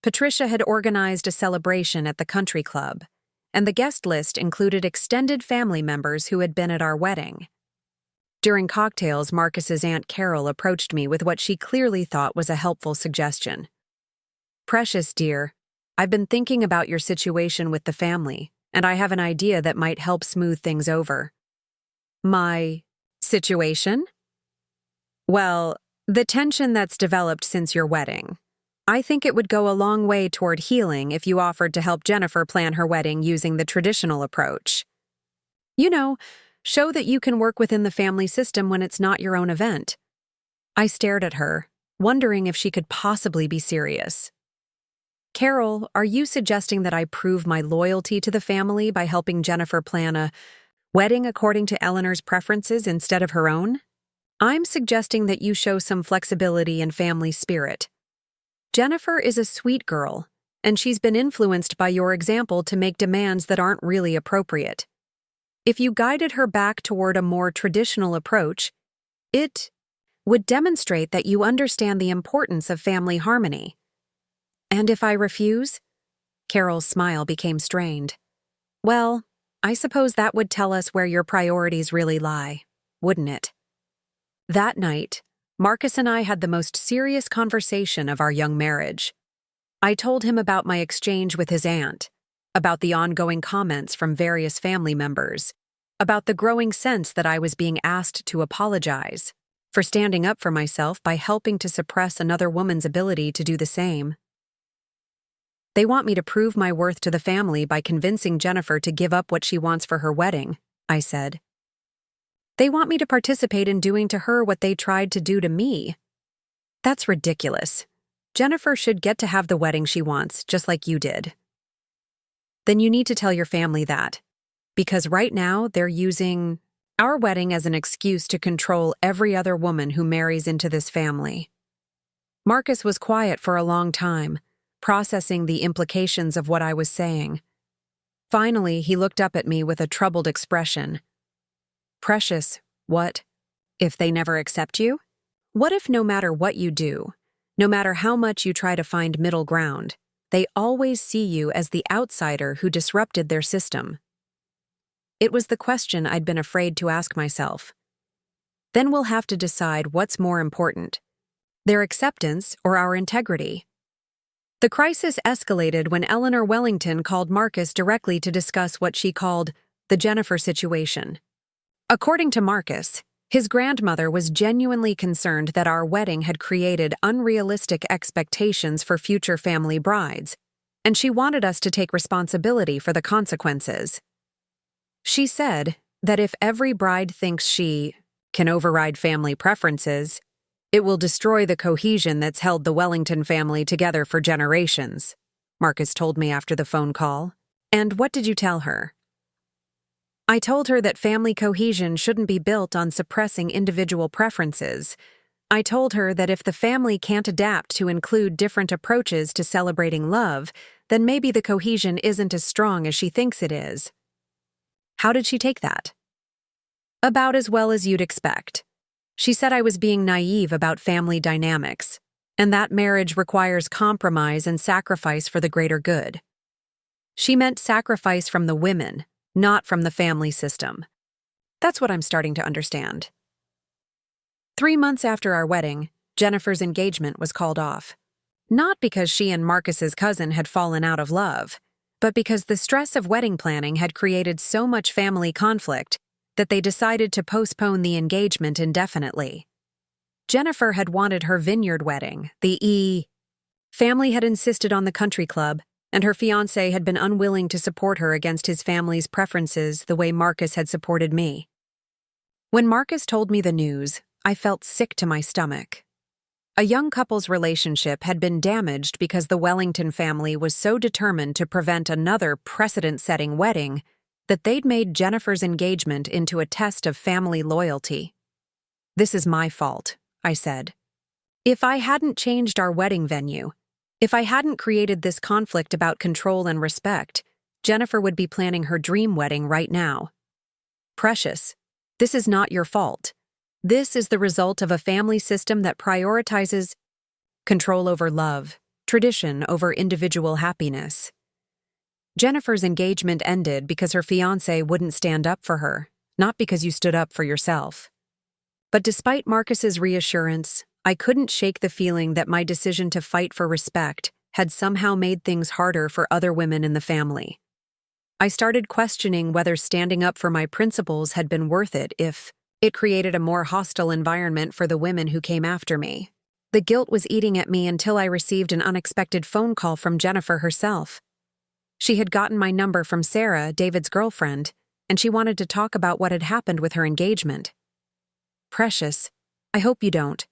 Patricia had organized a celebration at the country club, and the guest list included extended family members who had been at our wedding. During cocktails, Marcus's Aunt Carol approached me with what she clearly thought was a helpful suggestion. "Precious, dear, I've been thinking about your situation with the family, and I have an idea that might help smooth things over." "My situation?" "Well, the tension that's developed since your wedding. I think it would go a long way toward healing if you offered to help Jennifer plan her wedding using the traditional approach. You know, show that you can work within the family system when it's not your own event." I stared at her, wondering if she could possibly be serious. "Carol, are you suggesting that I prove my loyalty to the family by helping Jennifer plan a wedding according to Eleanor's preferences instead of her own? I'm suggesting that you show some flexibility and family spirit. Jennifer is a sweet girl, and she's been influenced by your example to make demands that aren't really appropriate. If you guided her back toward a more traditional approach, it would demonstrate that you understand the importance of family harmony." "And if I refuse?" Carol's smile became strained. "Well, I suppose that would tell us where your priorities really lie, wouldn't it?" That night, Marcus and I had the most serious conversation of our young marriage. I told him about my exchange with his aunt, about the ongoing comments from various family members, about the growing sense that I was being asked to apologize for standing up for myself by helping to suppress another woman's ability to do the same. "They want me to prove my worth to the family by convincing Jennifer to give up what she wants for her wedding," I said. "They want me to participate in doing to her what they tried to do to me. That's ridiculous. Jennifer should get to have the wedding she wants, just like you did." "Then you need to tell your family that, because right now they're using our wedding as an excuse to control every other woman who marries into this family." Marcus was quiet for a long time, processing the implications of what I was saying. Finally, he looked up at me with a troubled expression. "Precious, what if they never accept you? What if no matter what you do, no matter how much you try to find middle ground, they always see you as the outsider who disrupted their system?" It was the question I'd been afraid to ask myself. Then we'll have to decide what's more important, their acceptance or our integrity. The crisis escalated when Eleanor Wellington called Marcus directly to discuss what she called the Jennifer situation. According to Marcus, his grandmother was genuinely concerned that our wedding had created unrealistic expectations for future family brides, and she wanted us to take responsibility for the consequences. She said that if every bride thinks she can override family preferences, it will destroy the cohesion that's held the Wellington family together for generations, Marcus told me after the phone call. "And what did you tell her?" "I told her that family cohesion shouldn't be built on suppressing individual preferences. I told her that if the family can't adapt to include different approaches to celebrating love, then maybe the cohesion isn't as strong as she thinks it is." "How did she take that?" "About as well as you'd expect. She said I was being naive about family dynamics, and that marriage requires compromise and sacrifice for the greater good. She meant sacrifice from the women, not from the family system. That's what I'm starting to understand." 3 months after our wedding, Jennifer's engagement was called off. Not because she and Marcus's cousin had fallen out of love, but because the stress of wedding planning had created so much family conflict that they decided to postpone the engagement indefinitely. Jennifer had wanted her vineyard wedding, family had insisted on the country club, and her fiancé had been unwilling to support her against his family's preferences the way Marcus had supported me. When Marcus told me the news, I felt sick to my stomach. A young couple's relationship had been damaged because the Wellington family was so determined to prevent another precedent-setting wedding that they'd made Jennifer's engagement into a test of family loyalty. "This is my fault," I said. "If I hadn't changed our wedding venue, if I hadn't created this conflict about control and respect, Jennifer would be planning her dream wedding right now. Precious, this is not your fault. This is the result of a family system that prioritizes control over love, tradition over individual happiness. Jennifer's engagement ended because her fiancé wouldn't stand up for her, not because you stood up for yourself. But despite Marcus's reassurance, I couldn't shake the feeling that my decision to fight for respect had somehow made things harder for other women in the family. I started questioning whether standing up for my principles had been worth it if it created a more hostile environment for the women who came after me. The guilt was eating at me until I received an unexpected phone call from Jennifer herself. She had gotten my number from Sarah, David's girlfriend, and she wanted to talk about what had happened with her engagement. "Precious, I hope you don't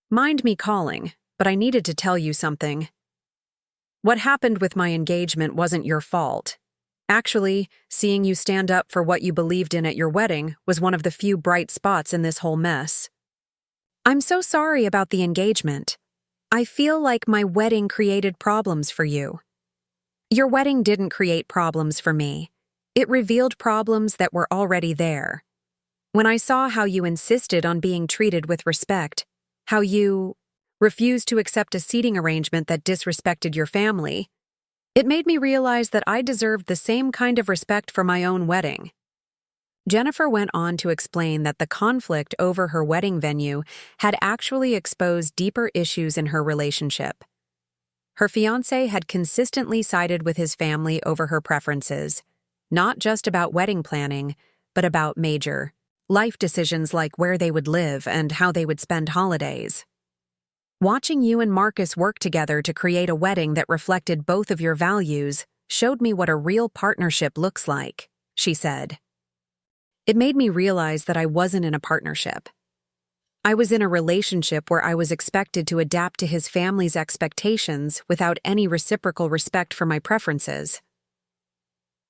mind me calling, but I needed to tell you something. What happened with my engagement wasn't your fault. Actually, seeing you stand up for what you believed in at your wedding was one of the few bright spots in this whole mess. I'm so sorry about the engagement. I feel like my wedding created problems for you. Your wedding didn't create problems for me. It revealed problems that were already there. When I saw how you insisted on being treated with respect, how you refused to accept a seating arrangement that disrespected your family, it made me realize that I deserved the same kind of respect for my own wedding." Jennifer went on to explain that the conflict over her wedding venue had actually exposed deeper issues in her relationship. Her fiancé had consistently sided with his family over her preferences, not just about wedding planning, but about major life decisions like where they would live and how they would spend holidays. "Watching you and Marcus work together to create a wedding that reflected both of your values showed me what a real partnership looks like," she said. It made me realize that I wasn't in a partnership. I was in a relationship where I was expected to adapt to his family's expectations without any reciprocal respect for my preferences.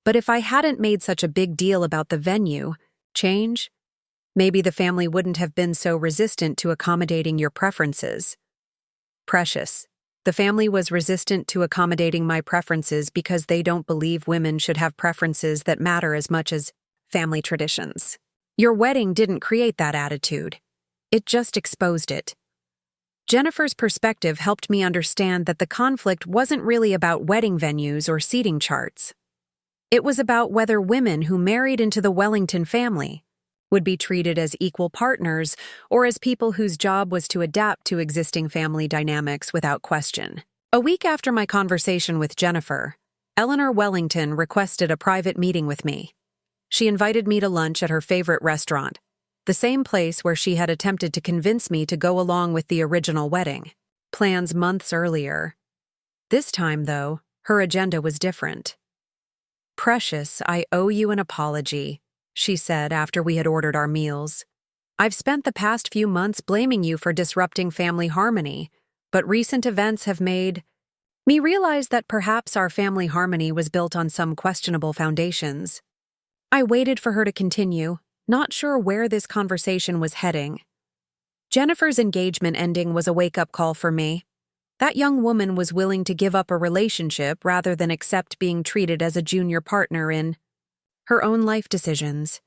But if I hadn't made such a big deal about the venue change, maybe the family wouldn't have been so resistant to accommodating your preferences. "Precious, the family was resistant to accommodating my preferences because they don't believe women should have preferences that matter as much as family traditions. Your wedding didn't create that attitude. It just exposed it." Jennifer's perspective helped me understand that the conflict wasn't really about wedding venues or seating charts. It was about whether women who married into the Wellington family would be treated as equal partners or as people whose job was to adapt to existing family dynamics without question. A week after my conversation with Jennifer, Eleanor Wellington requested a private meeting with me. She invited me to lunch at her favorite restaurant, the same place where she had attempted to convince me to go along with the original wedding plans months earlier. This time, though, her agenda was different. "Precious, I owe you an apology," she said after we had ordered our meals. "I've spent the past few months blaming you for disrupting family harmony, but recent events have made me realize that perhaps our family harmony was built on some questionable foundations." I waited for her to continue, not sure where this conversation was heading. Jennifer's engagement ending was a wake-up call for me. That young woman was willing to give up a relationship rather than accept being treated as a junior partner in her own life decisions.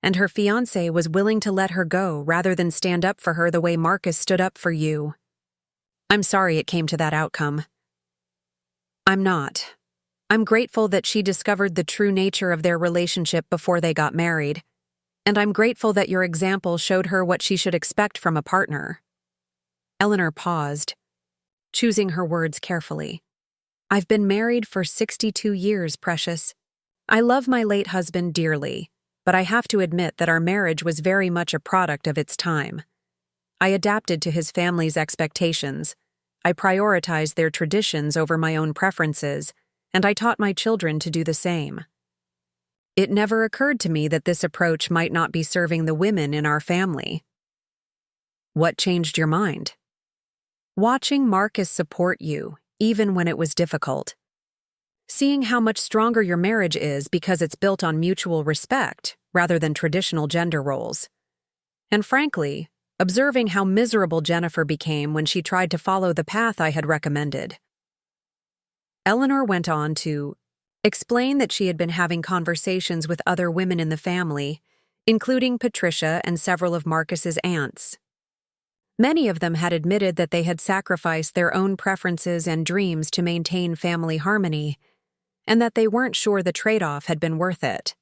And her fiancé was willing to let her go rather than stand up for her the way Marcus stood up for you. I'm sorry it came to that outcome. I'm not. I'm grateful that she discovered the true nature of their relationship before they got married. And I'm grateful that your example showed her what she should expect from a partner. Eleanor paused, choosing her words carefully. I've been married for 62 years, Precious. I love my late husband dearly, but I have to admit that our marriage was very much a product of its time. I adapted to his family's expectations. I prioritized their traditions over my own preferences, and I taught my children to do the same. It never occurred to me that this approach might not be serving the women in our family. What changed your mind? Watching Marcus support you, even when it was difficult. Seeing how much stronger your marriage is because it's built on mutual respect rather than traditional gender roles. And frankly, observing how miserable Jennifer became when she tried to follow the path I had recommended. Eleanor went on to explain that she had been having conversations with other women in the family, including Patricia and several of Marcus's aunts. Many of them had admitted that they had sacrificed their own preferences and dreams to maintain family harmony, and that they weren't sure the trade-off had been worth it.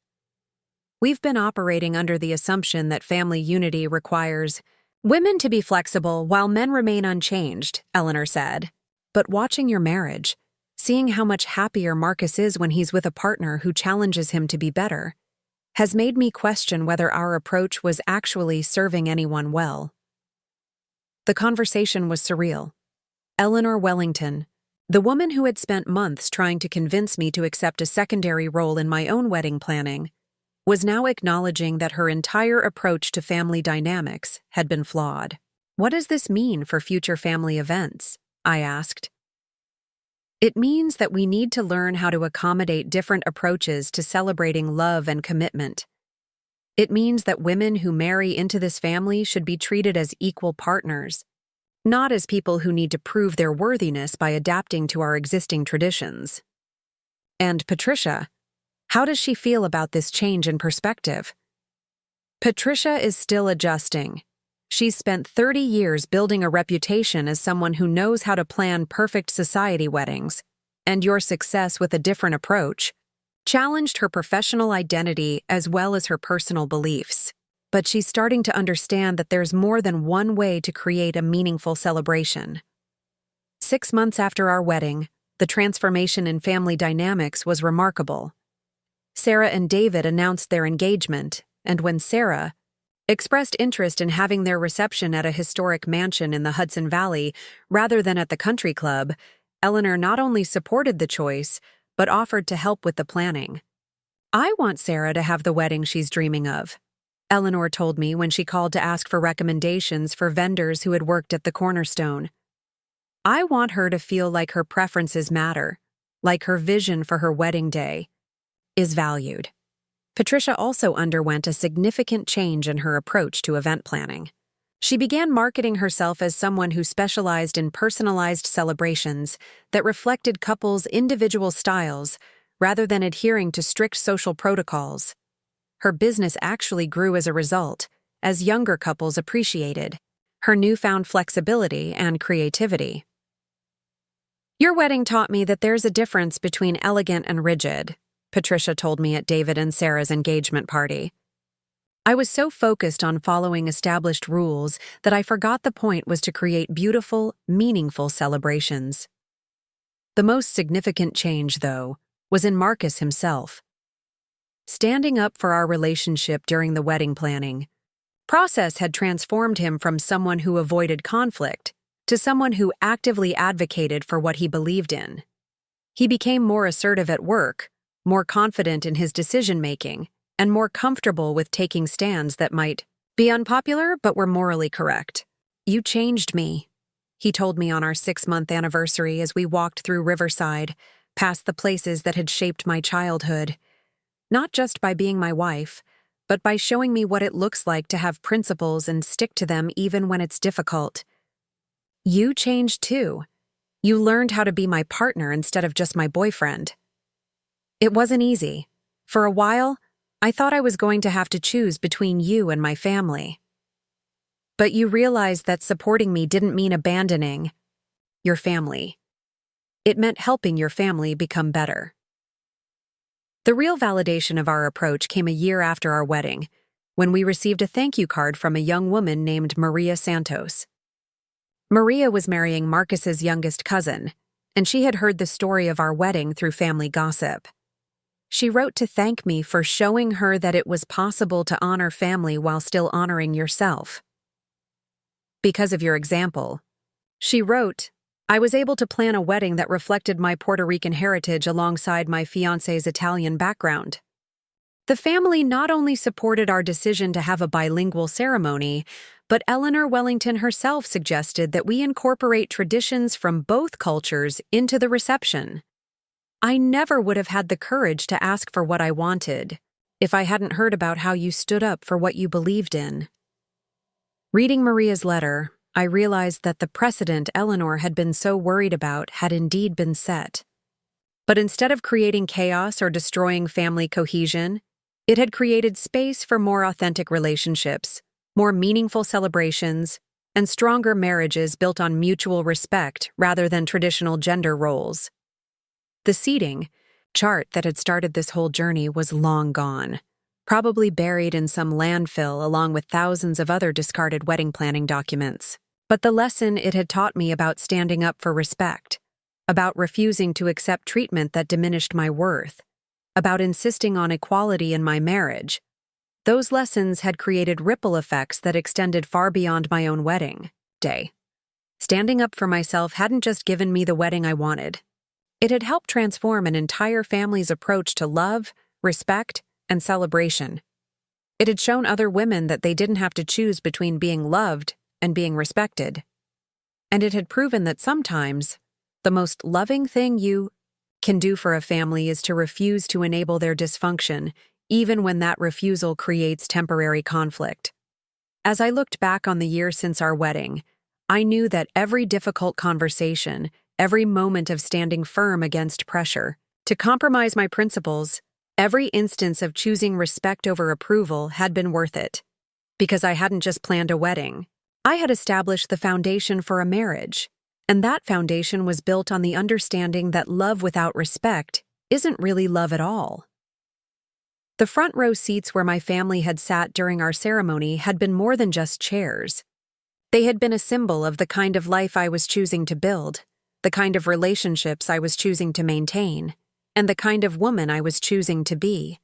We've been operating under the assumption that family unity requires women to be flexible while men remain unchanged, Eleanor said. But watching your marriage, seeing how much happier Marcus is when he's with a partner who challenges him to be better, has made me question whether our approach was actually serving anyone well. The conversation was surreal. Eleanor Wellington, the woman who had spent months trying to convince me to accept a secondary role in my own wedding planning, was now acknowledging that her entire approach to family dynamics had been flawed. "What does this mean for future family events?" I asked. "It means that we need to learn how to accommodate different approaches to celebrating love and commitment. It means that women who marry into this family should be treated as equal partners, not as people who need to prove their worthiness by adapting to our existing traditions." And Patricia, how does she feel about this change in perspective? Patricia is still adjusting. She's spent 30 years building a reputation as someone who knows how to plan perfect society weddings, and your success with a different approach challenged her professional identity as well as her personal beliefs. But she's starting to understand that there's more than one way to create a meaningful celebration. 6 months after our wedding, the transformation in family dynamics was remarkable. Sarah and David announced their engagement, and when Sarah expressed interest in having their reception at a historic mansion in the Hudson Valley rather than at the country club, Eleanor not only supported the choice, but offered to help with the planning. "I want Sarah to have the wedding she's dreaming of," Eleanor told me when she called to ask for recommendations for vendors who had worked at the Cornerstone. "I want her to feel like her preferences matter, like her vision for her wedding day is valued." Patricia also underwent a significant change in her approach to event planning. She began marketing herself as someone who specialized in personalized celebrations that reflected couples' individual styles rather than adhering to strict social protocols. Her business actually grew as a result, as younger couples appreciated her newfound flexibility and creativity. "Your wedding taught me that there's a difference between elegant and rigid," Patricia told me at David and Sarah's engagement party. "I was so focused on following established rules that I forgot the point was to create beautiful, meaningful celebrations." The most significant change, though, was in Marcus himself. Standing up for our relationship during the wedding planning process had transformed him from someone who avoided conflict to someone who actively advocated for what he believed in. He became more assertive at work, more confident in his decision-making, and more comfortable with taking stands that might be unpopular but were morally correct. "You changed me," he told me on our 6-month anniversary as we walked through Riverside, past the places that had shaped my childhood. "Not just by being my wife, but by showing me what it looks like to have principles and stick to them even when it's difficult. You changed too. You learned how to be my partner instead of just my boyfriend." It wasn't easy. For a while, I thought I was going to have to choose between you and my family. But you realized that supporting me didn't mean abandoning your family. It meant helping your family become better. The real validation of our approach came a year after our wedding, when we received a thank you card from a young woman named Maria Santos. Maria was marrying Marcus's youngest cousin, and she had heard the story of our wedding through family gossip. She wrote to thank me for showing her that it was possible to honor family while still honoring yourself. "Because of your example," she wrote, "I was able to plan a wedding that reflected my Puerto Rican heritage alongside my fiancé's Italian background." The family not only supported our decision to have a bilingual ceremony, but Eleanor Wellington herself suggested that we incorporate traditions from both cultures into the reception. I never would have had the courage to ask for what I wanted if I hadn't heard about how you stood up for what you believed in. Reading Maria's letter, I realized that the precedent Eleanor had been so worried about had indeed been set. But instead of creating chaos or destroying family cohesion, it had created space for more authentic relationships, more meaningful celebrations, and stronger marriages built on mutual respect rather than traditional gender roles. The seating chart that had started this whole journey was long gone, probably buried in some landfill along with thousands of other discarded wedding planning documents. But the lesson it had taught me about standing up for respect, about refusing to accept treatment that diminished my worth, about insisting on equality in my marriage, those lessons had created ripple effects that extended far beyond my own wedding day. Standing up for myself hadn't just given me the wedding I wanted. It had helped transform an entire family's approach to love, respect, and celebration. It had shown other women that they didn't have to choose between being loved and being respected. And it had proven that sometimes, the most loving thing you can do for a family is to refuse to enable their dysfunction, even when that refusal creates temporary conflict. As I looked back on the year since our wedding, I knew that every difficult conversation, every moment of standing firm against pressure to compromise my principles, every instance of choosing respect over approval had been worth it. Because I hadn't just planned a wedding. I had established the foundation for a marriage, and that foundation was built on the understanding that love without respect isn't really love at all. The front row seats where my family had sat during our ceremony had been more than just chairs. They had been a symbol of the kind of life I was choosing to build, the kind of relationships I was choosing to maintain, and the kind of woman I was choosing to be.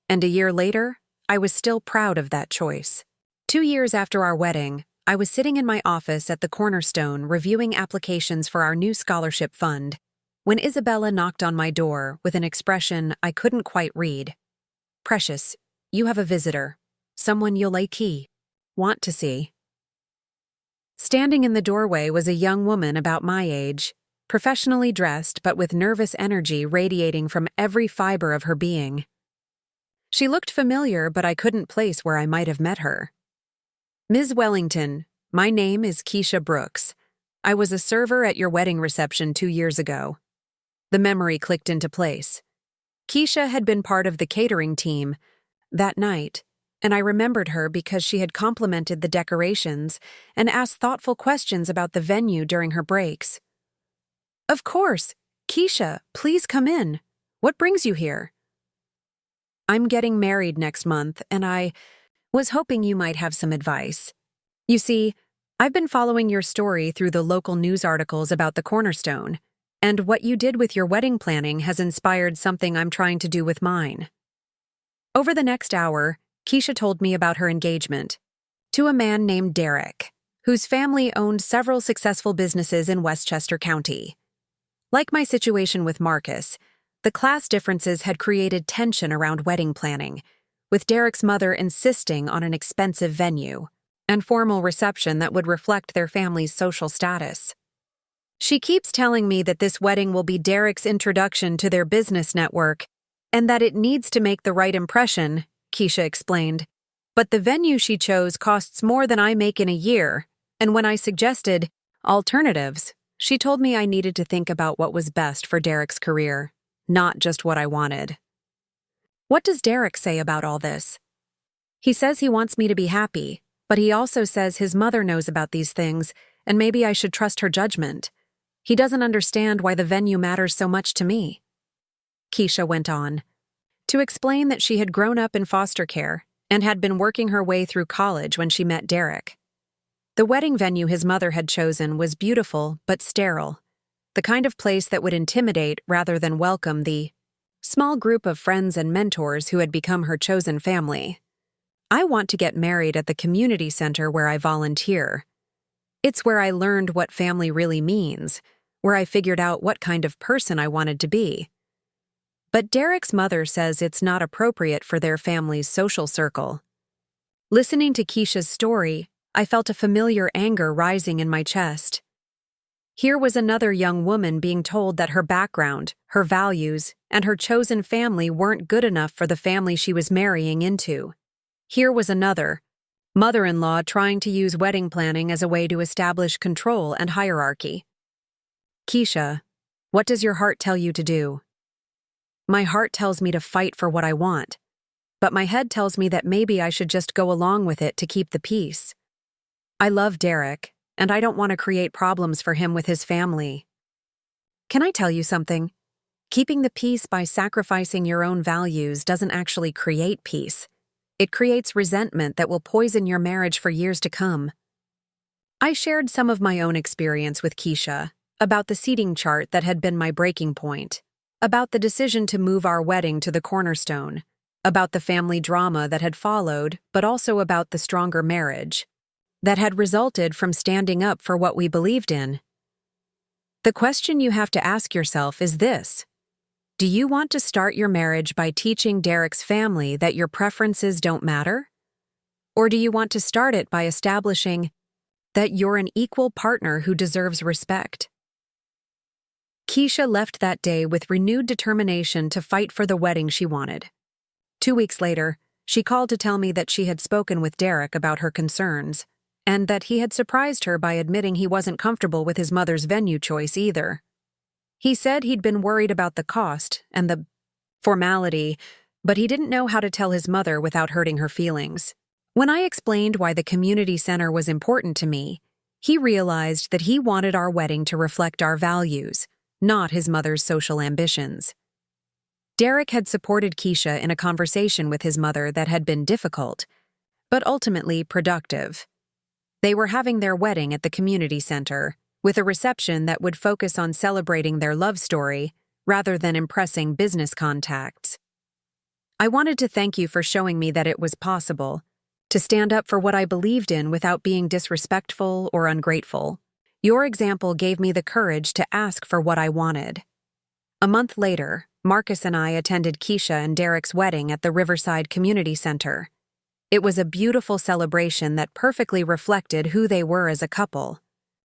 And a year later, I was still proud of that choice. 2 years after our wedding, I was sitting in my office at the Cornerstone reviewing applications for our new scholarship fund when Isabella knocked on my door with an expression I couldn't quite read. "Precious, you have a visitor. Someone you'll want to see." Standing in the doorway was a young woman about my age, professionally dressed but with nervous energy radiating from every fiber of her being. She looked familiar, but I couldn't place where I might have met her. "Ms. Wellington, my name is Keisha Brooks. I was a server at your wedding reception 2 years ago." The memory clicked into place. Keisha had been part of the catering team that night, and I remembered her because she had complimented the decorations and asked thoughtful questions about the venue during her breaks. "Of course. Keisha, please come in. What brings you here?" "I'm getting married next month, and I was hoping you might have some advice. You see, I've been following your story through the local news articles about the Cornerstone, and what you did with your wedding planning has inspired something I'm trying to do with mine." Over the next hour, Keisha told me about her engagement to a man named Derek, whose family owned several successful businesses in Westchester County. Like my situation with Marcus, the class differences had created tension around wedding planning, with Derek's mother insisting on an expensive venue and formal reception that would reflect their family's social status. "She keeps telling me that this wedding will be Derek's introduction to their business network and that it needs to make the right impression," Keisha explained. "But the venue she chose costs more than I make in a year, and when I suggested alternatives, she told me I needed to think about what was best for Derek's career, not just what I wanted." "What does Derek say about all this?" "He says he wants me to be happy, but he also says his mother knows about these things, and maybe I should trust her judgment. He doesn't understand why the venue matters so much to me." Keisha went on to explain that she had grown up in foster care and had been working her way through college when she met Derek. The wedding venue his mother had chosen was beautiful but sterile, the kind of place that would intimidate rather than welcome the small group of friends and mentors who had become her chosen family. "I want to get married at the community center where I volunteer. It's where I learned what family really means, where I figured out what kind of person I wanted to be. But Derek's mother says it's not appropriate for their family's social circle." Listening to Keisha's story, I felt a familiar anger rising in my chest. Here was another young woman being told that her background, her values, and her chosen family weren't good enough for the family she was marrying into. Here was another mother-in-law trying to use wedding planning as a way to establish control and hierarchy. "Keisha, what does your heart tell you to do?" "My heart tells me to fight for what I want, but my head tells me that maybe I should just go along with it to keep the peace." I love Derek, and I don't want to create problems for him with his family. Can I tell you something? Keeping the peace by sacrificing your own values doesn't actually create peace. It creates resentment that will poison your marriage for years to come. I shared some of my own experience with Keisha about the seating chart that had been my breaking point, about the decision to move our wedding to the cornerstone, about the family drama that had followed, but also about the stronger marriage that had resulted from standing up for what we believed in. The question you have to ask yourself is this: do you want to start your marriage by teaching Derek's family that your preferences don't matter? Or do you want to start it by establishing that you're an equal partner who deserves respect? Keisha left that day with renewed determination to fight for the wedding she wanted. 2 weeks later, she called to tell me that she had spoken with Derek about her concerns, and that he had surprised her by admitting he wasn't comfortable with his mother's venue choice either. He said he'd been worried about the cost and the formality, but he didn't know how to tell his mother without hurting her feelings. When I explained why the community center was important to me, he realized that he wanted our wedding to reflect our values, not his mother's social ambitions. Derek had supported Keisha in a conversation with his mother that had been difficult, but ultimately productive. They were having their wedding at the community center, with a reception that would focus on celebrating their love story rather than impressing business contacts. I wanted to thank you for showing me that it was possible to stand up for what I believed in without being disrespectful or ungrateful. Your example gave me the courage to ask for what I wanted. A month later, Marcus and I attended Keisha and Derek's wedding at the Riverside Community Center. It was a beautiful celebration that perfectly reflected who they were as a couple.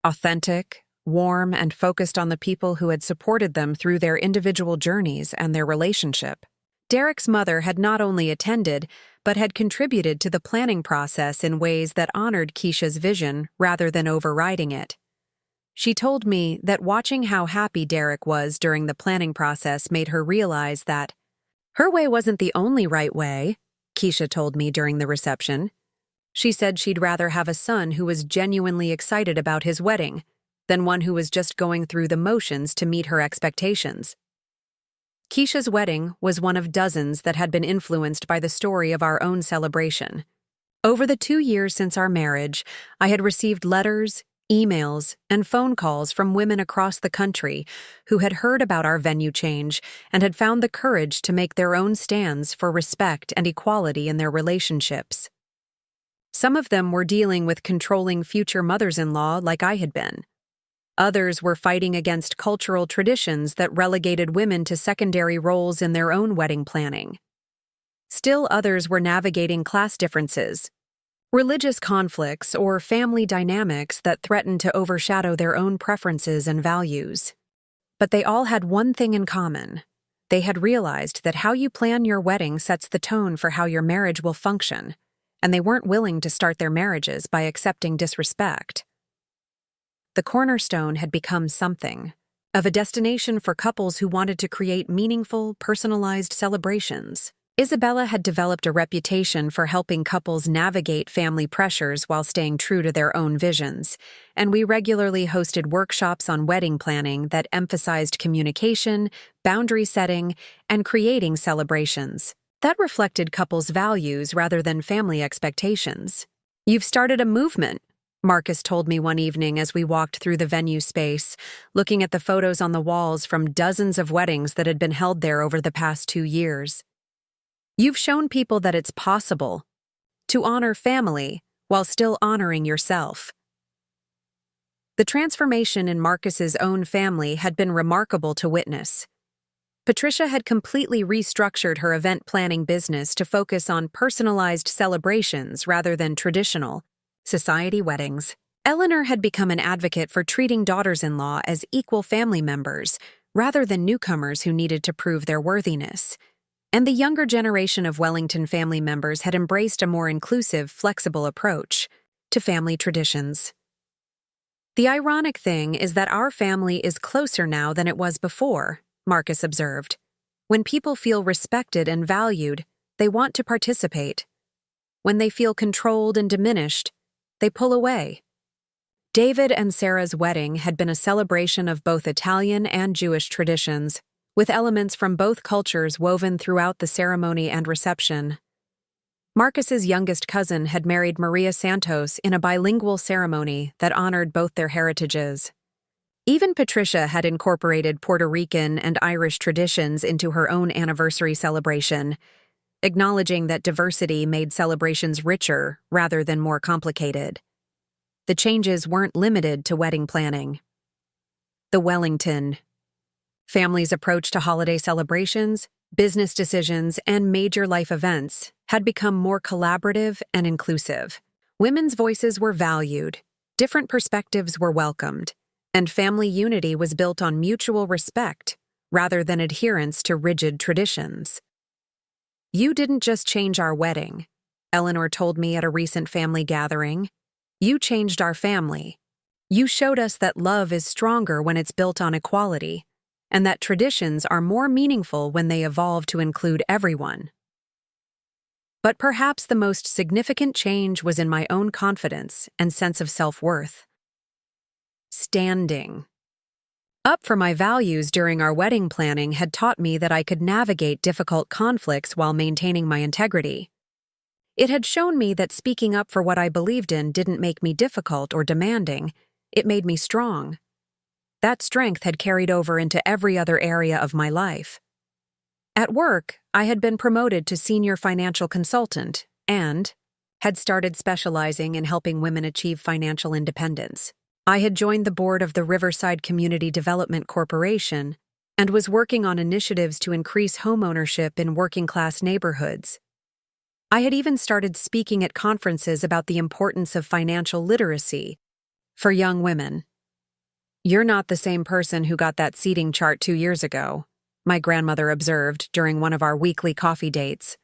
Authentic, warm, and focused on the people who had supported them through their individual journeys and their relationship. Derek's mother had not only attended, but had contributed to the planning process in ways that honored Keisha's vision rather than overriding it. She told me that watching how happy Derek was during the planning process made her realize that her way wasn't the only right way, Keisha told me during the reception. She said she'd rather have a son who was genuinely excited about his wedding than one who was just going through the motions to meet her expectations. Keisha's wedding was one of dozens that had been influenced by the story of our own celebration. Over the 2 years since our marriage, I had received letters, emails, and phone calls from women across the country who had heard about our venue change and had found the courage to make their own stands for respect and equality in their relationships. Some of them were dealing with controlling future mothers-in-law like I had been. Others were fighting against cultural traditions that relegated women to secondary roles in their own wedding planning. Still others were navigating class differences, religious conflicts, or family dynamics that threatened to overshadow their own preferences and values. But they all had one thing in common. They had realized that how you plan your wedding sets the tone for how your marriage will function, and they weren't willing to start their marriages by accepting disrespect. The cornerstone had become something of a destination for couples who wanted to create meaningful, personalized celebrations. Isabella had developed a reputation for helping couples navigate family pressures while staying true to their own visions, and we regularly hosted workshops on wedding planning that emphasized communication, boundary setting, and creating celebrations that reflected couples' values rather than family expectations. "You've started a movement," Marcus told me one evening as we walked through the venue space, looking at the photos on the walls from dozens of weddings that had been held there over the past 2 years. "You've shown people that it's possible to honor family while still honoring yourself." The transformation in Marcus's own family had been remarkable to witness. Patricia had completely restructured her event planning business to focus on personalized celebrations rather than traditional society weddings. Eleanor had become an advocate for treating daughters-in-law as equal family members rather than newcomers who needed to prove their worthiness. And the younger generation of Wellington family members had embraced a more inclusive, flexible approach to family traditions. "The ironic thing is that our family is closer now than it was before," Marcus observed. "When people feel respected and valued, they want to participate. When they feel controlled and diminished, they pull away. David and Sarah's wedding had been a celebration of both Italian and Jewish traditions, with elements from both cultures woven throughout the ceremony and reception. Marcus's youngest cousin had married Maria Santos in a bilingual ceremony that honored both their heritages. Even Patricia had incorporated Puerto Rican and Irish traditions into her own anniversary celebration, acknowledging that diversity made celebrations richer rather than more complicated. The changes weren't limited to wedding planning. The Wellington. Families' approach to holiday celebrations, business decisions, and major life events had become more collaborative and inclusive. Women's voices were valued, different perspectives were welcomed, and family unity was built on mutual respect rather than adherence to rigid traditions. "You didn't just change our wedding," Eleanor told me at a recent family gathering. "You changed our family. You showed us that love is stronger when it's built on equality, and that traditions are more meaningful when they evolve to include everyone." But perhaps the most significant change was in my own confidence and sense of self-worth. Standing up for my values during our wedding planning had taught me that I could navigate difficult conflicts while maintaining my integrity. It had shown me that speaking up for what I believed in didn't make me difficult or demanding, it made me strong. That strength had carried over into every other area of my life. At work, I had been promoted to senior financial consultant and had started specializing in helping women achieve financial independence. I had joined the board of the Riverside Community Development Corporation and was working on initiatives to increase homeownership in working-class neighborhoods. I had even started speaking at conferences about the importance of financial literacy for young women. "You're not the same person who got that seating chart 2 years ago," my grandmother observed during one of our weekly coffee dates.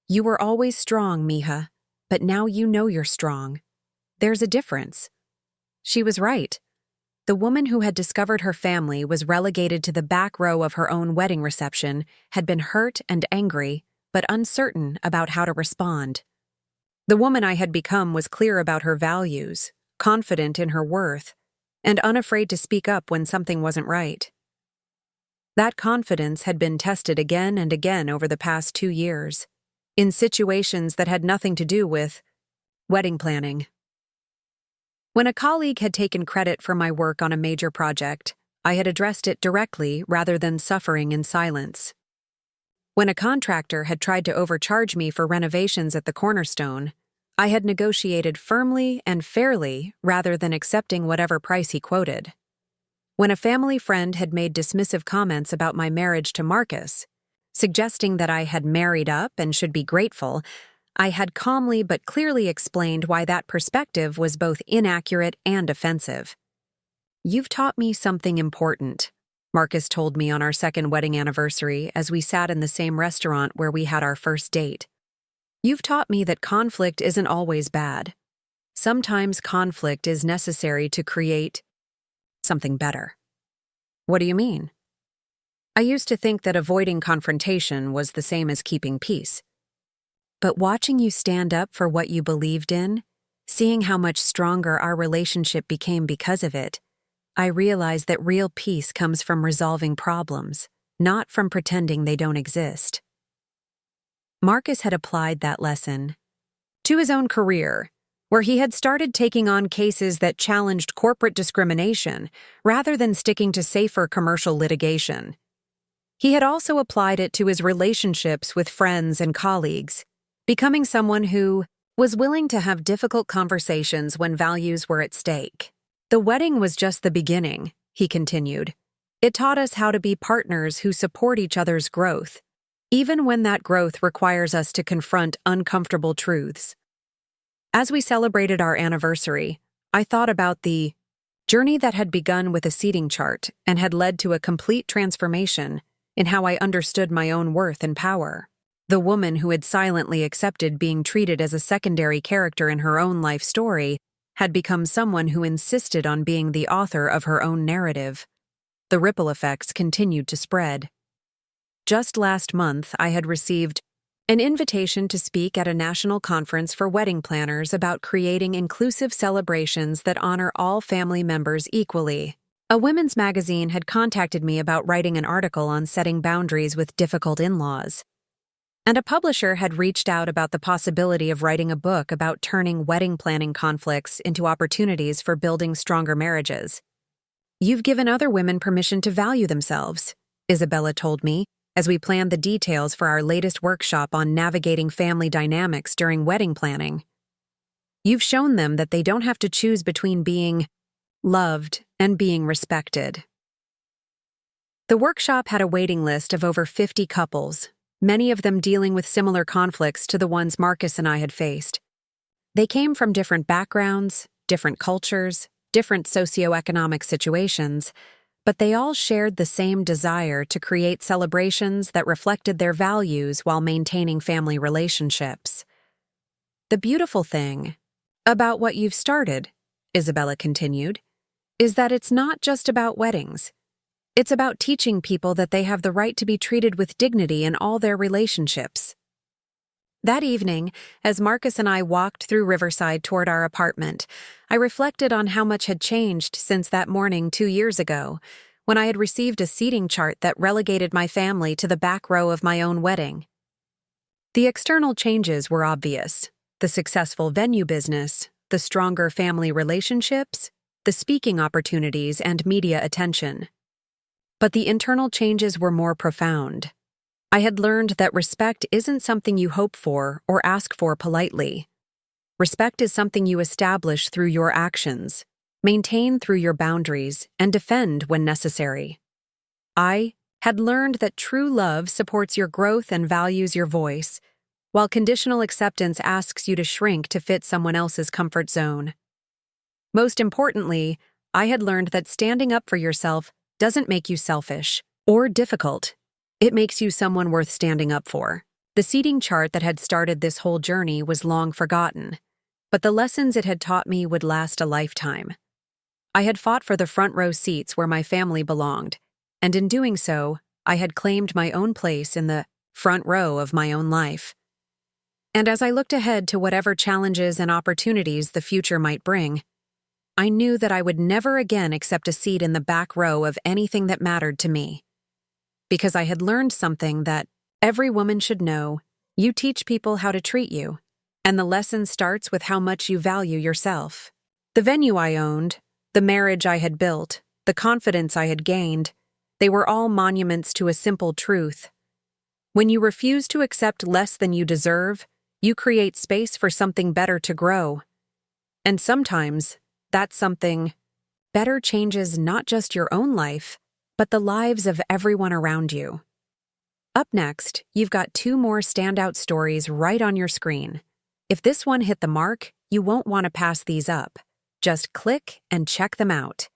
"You were always strong, Mija, but now you know you're strong. There's a difference." She was right. The woman who had discovered her family was relegated to the back row of her own wedding reception had been hurt and angry, but uncertain about how to respond. The woman I had become was clear about her values, confident in her worth, and unafraid to speak up when something wasn't right. That confidence had been tested again and again over the past 2 years, in situations that had nothing to do with wedding planning. When a colleague had taken credit for my work on a major project, I had addressed it directly rather than suffering in silence. When a contractor had tried to overcharge me for renovations at the Cornerstone, I had negotiated firmly and fairly rather than accepting whatever price he quoted. When a family friend had made dismissive comments about my marriage to Marcus, suggesting that I had married up and should be grateful, I had calmly but clearly explained why that perspective was both inaccurate and offensive. "You've taught me something important," Marcus told me on our second wedding anniversary as we sat in the same restaurant where we had our first date. "You've taught me that conflict isn't always bad. Sometimes conflict is necessary to create something better." "What do you mean?" "I used to think that avoiding confrontation was the same as keeping peace. But watching you stand up for what you believed in, seeing how much stronger our relationship became because of it, I realized that real peace comes from resolving problems, not from pretending they don't exist." Marcus had applied that lesson to his own career, where he had started taking on cases that challenged corporate discrimination rather than sticking to safer commercial litigation. He had also applied it to his relationships with friends and colleagues, becoming someone who was willing to have difficult conversations when values were at stake. "The wedding was just the beginning," he continued. "It taught us how to be partners who support each other's growth, even when that growth requires us to confront uncomfortable truths." As we celebrated our anniversary, I thought about the journey that had begun with a seating chart and had led to a complete transformation in how I understood my own worth and power. The woman who had silently accepted being treated as a secondary character in her own life story had become someone who insisted on being the author of her own narrative. The ripple effects continued to spread. Just last month, I had received An invitation to speak at a national conference for wedding planners about creating inclusive celebrations that honor all family members equally. A women's magazine had contacted me about writing an article on setting boundaries with difficult in-laws. And a publisher had reached out about the possibility of writing a book about turning wedding planning conflicts into opportunities for building stronger marriages. "You've given other women permission to value themselves," Isabella told me, as we planned the details for our latest workshop on navigating family dynamics during wedding planning. "You've shown them that they don't have to choose between being loved and being respected." The workshop had a waiting list of over 50 couples, many of them dealing with similar conflicts to the ones Marcus and I had faced. They came from different backgrounds, different cultures, different socioeconomic situations, but they all shared the same desire to create celebrations that reflected their values while maintaining family relationships. "The beautiful thing about what you've started," Isabella continued, "is that it's not just about weddings. It's about teaching people that they have the right to be treated with dignity in all their relationships." That evening, as Marcus and I walked through Riverside toward our apartment, I reflected on how much had changed since that morning 2 years ago, when I had received a seating chart that relegated my family to the back row of my own wedding. The external changes were obvious: the successful venue business, the stronger family relationships, the speaking opportunities, and media attention. But the internal changes were more profound. I had learned that respect isn't something you hope for or ask for politely. Respect is something you establish through your actions, maintain through your boundaries, and defend when necessary. I had learned that true love supports your growth and values your voice, while conditional acceptance asks you to shrink to fit someone else's comfort zone. Most importantly, I had learned that standing up for yourself doesn't make you selfish or difficult. It makes you someone worth standing up for. The seating chart that had started this whole journey was long forgotten, but the lessons it had taught me would last a lifetime. I had fought for the front row seats where my family belonged, and in doing so, I had claimed my own place in the front row of my own life. And as I looked ahead to whatever challenges and opportunities the future might bring, I knew that I would never again accept a seat in the back row of anything that mattered to me. Because I had learned something that every woman should know: you teach people how to treat you, and the lesson starts with how much you value yourself. The venue I owned, the marriage I had built, the confidence I had gained, they were all monuments to a simple truth. When you refuse to accept less than you deserve, you create space for something better to grow. And sometimes, that something better changes not just your own life, but the lives of everyone around you. Up next, you've got 2 more standout stories right on your screen. If this one hit the mark, you won't want to pass these up. Just click and check them out.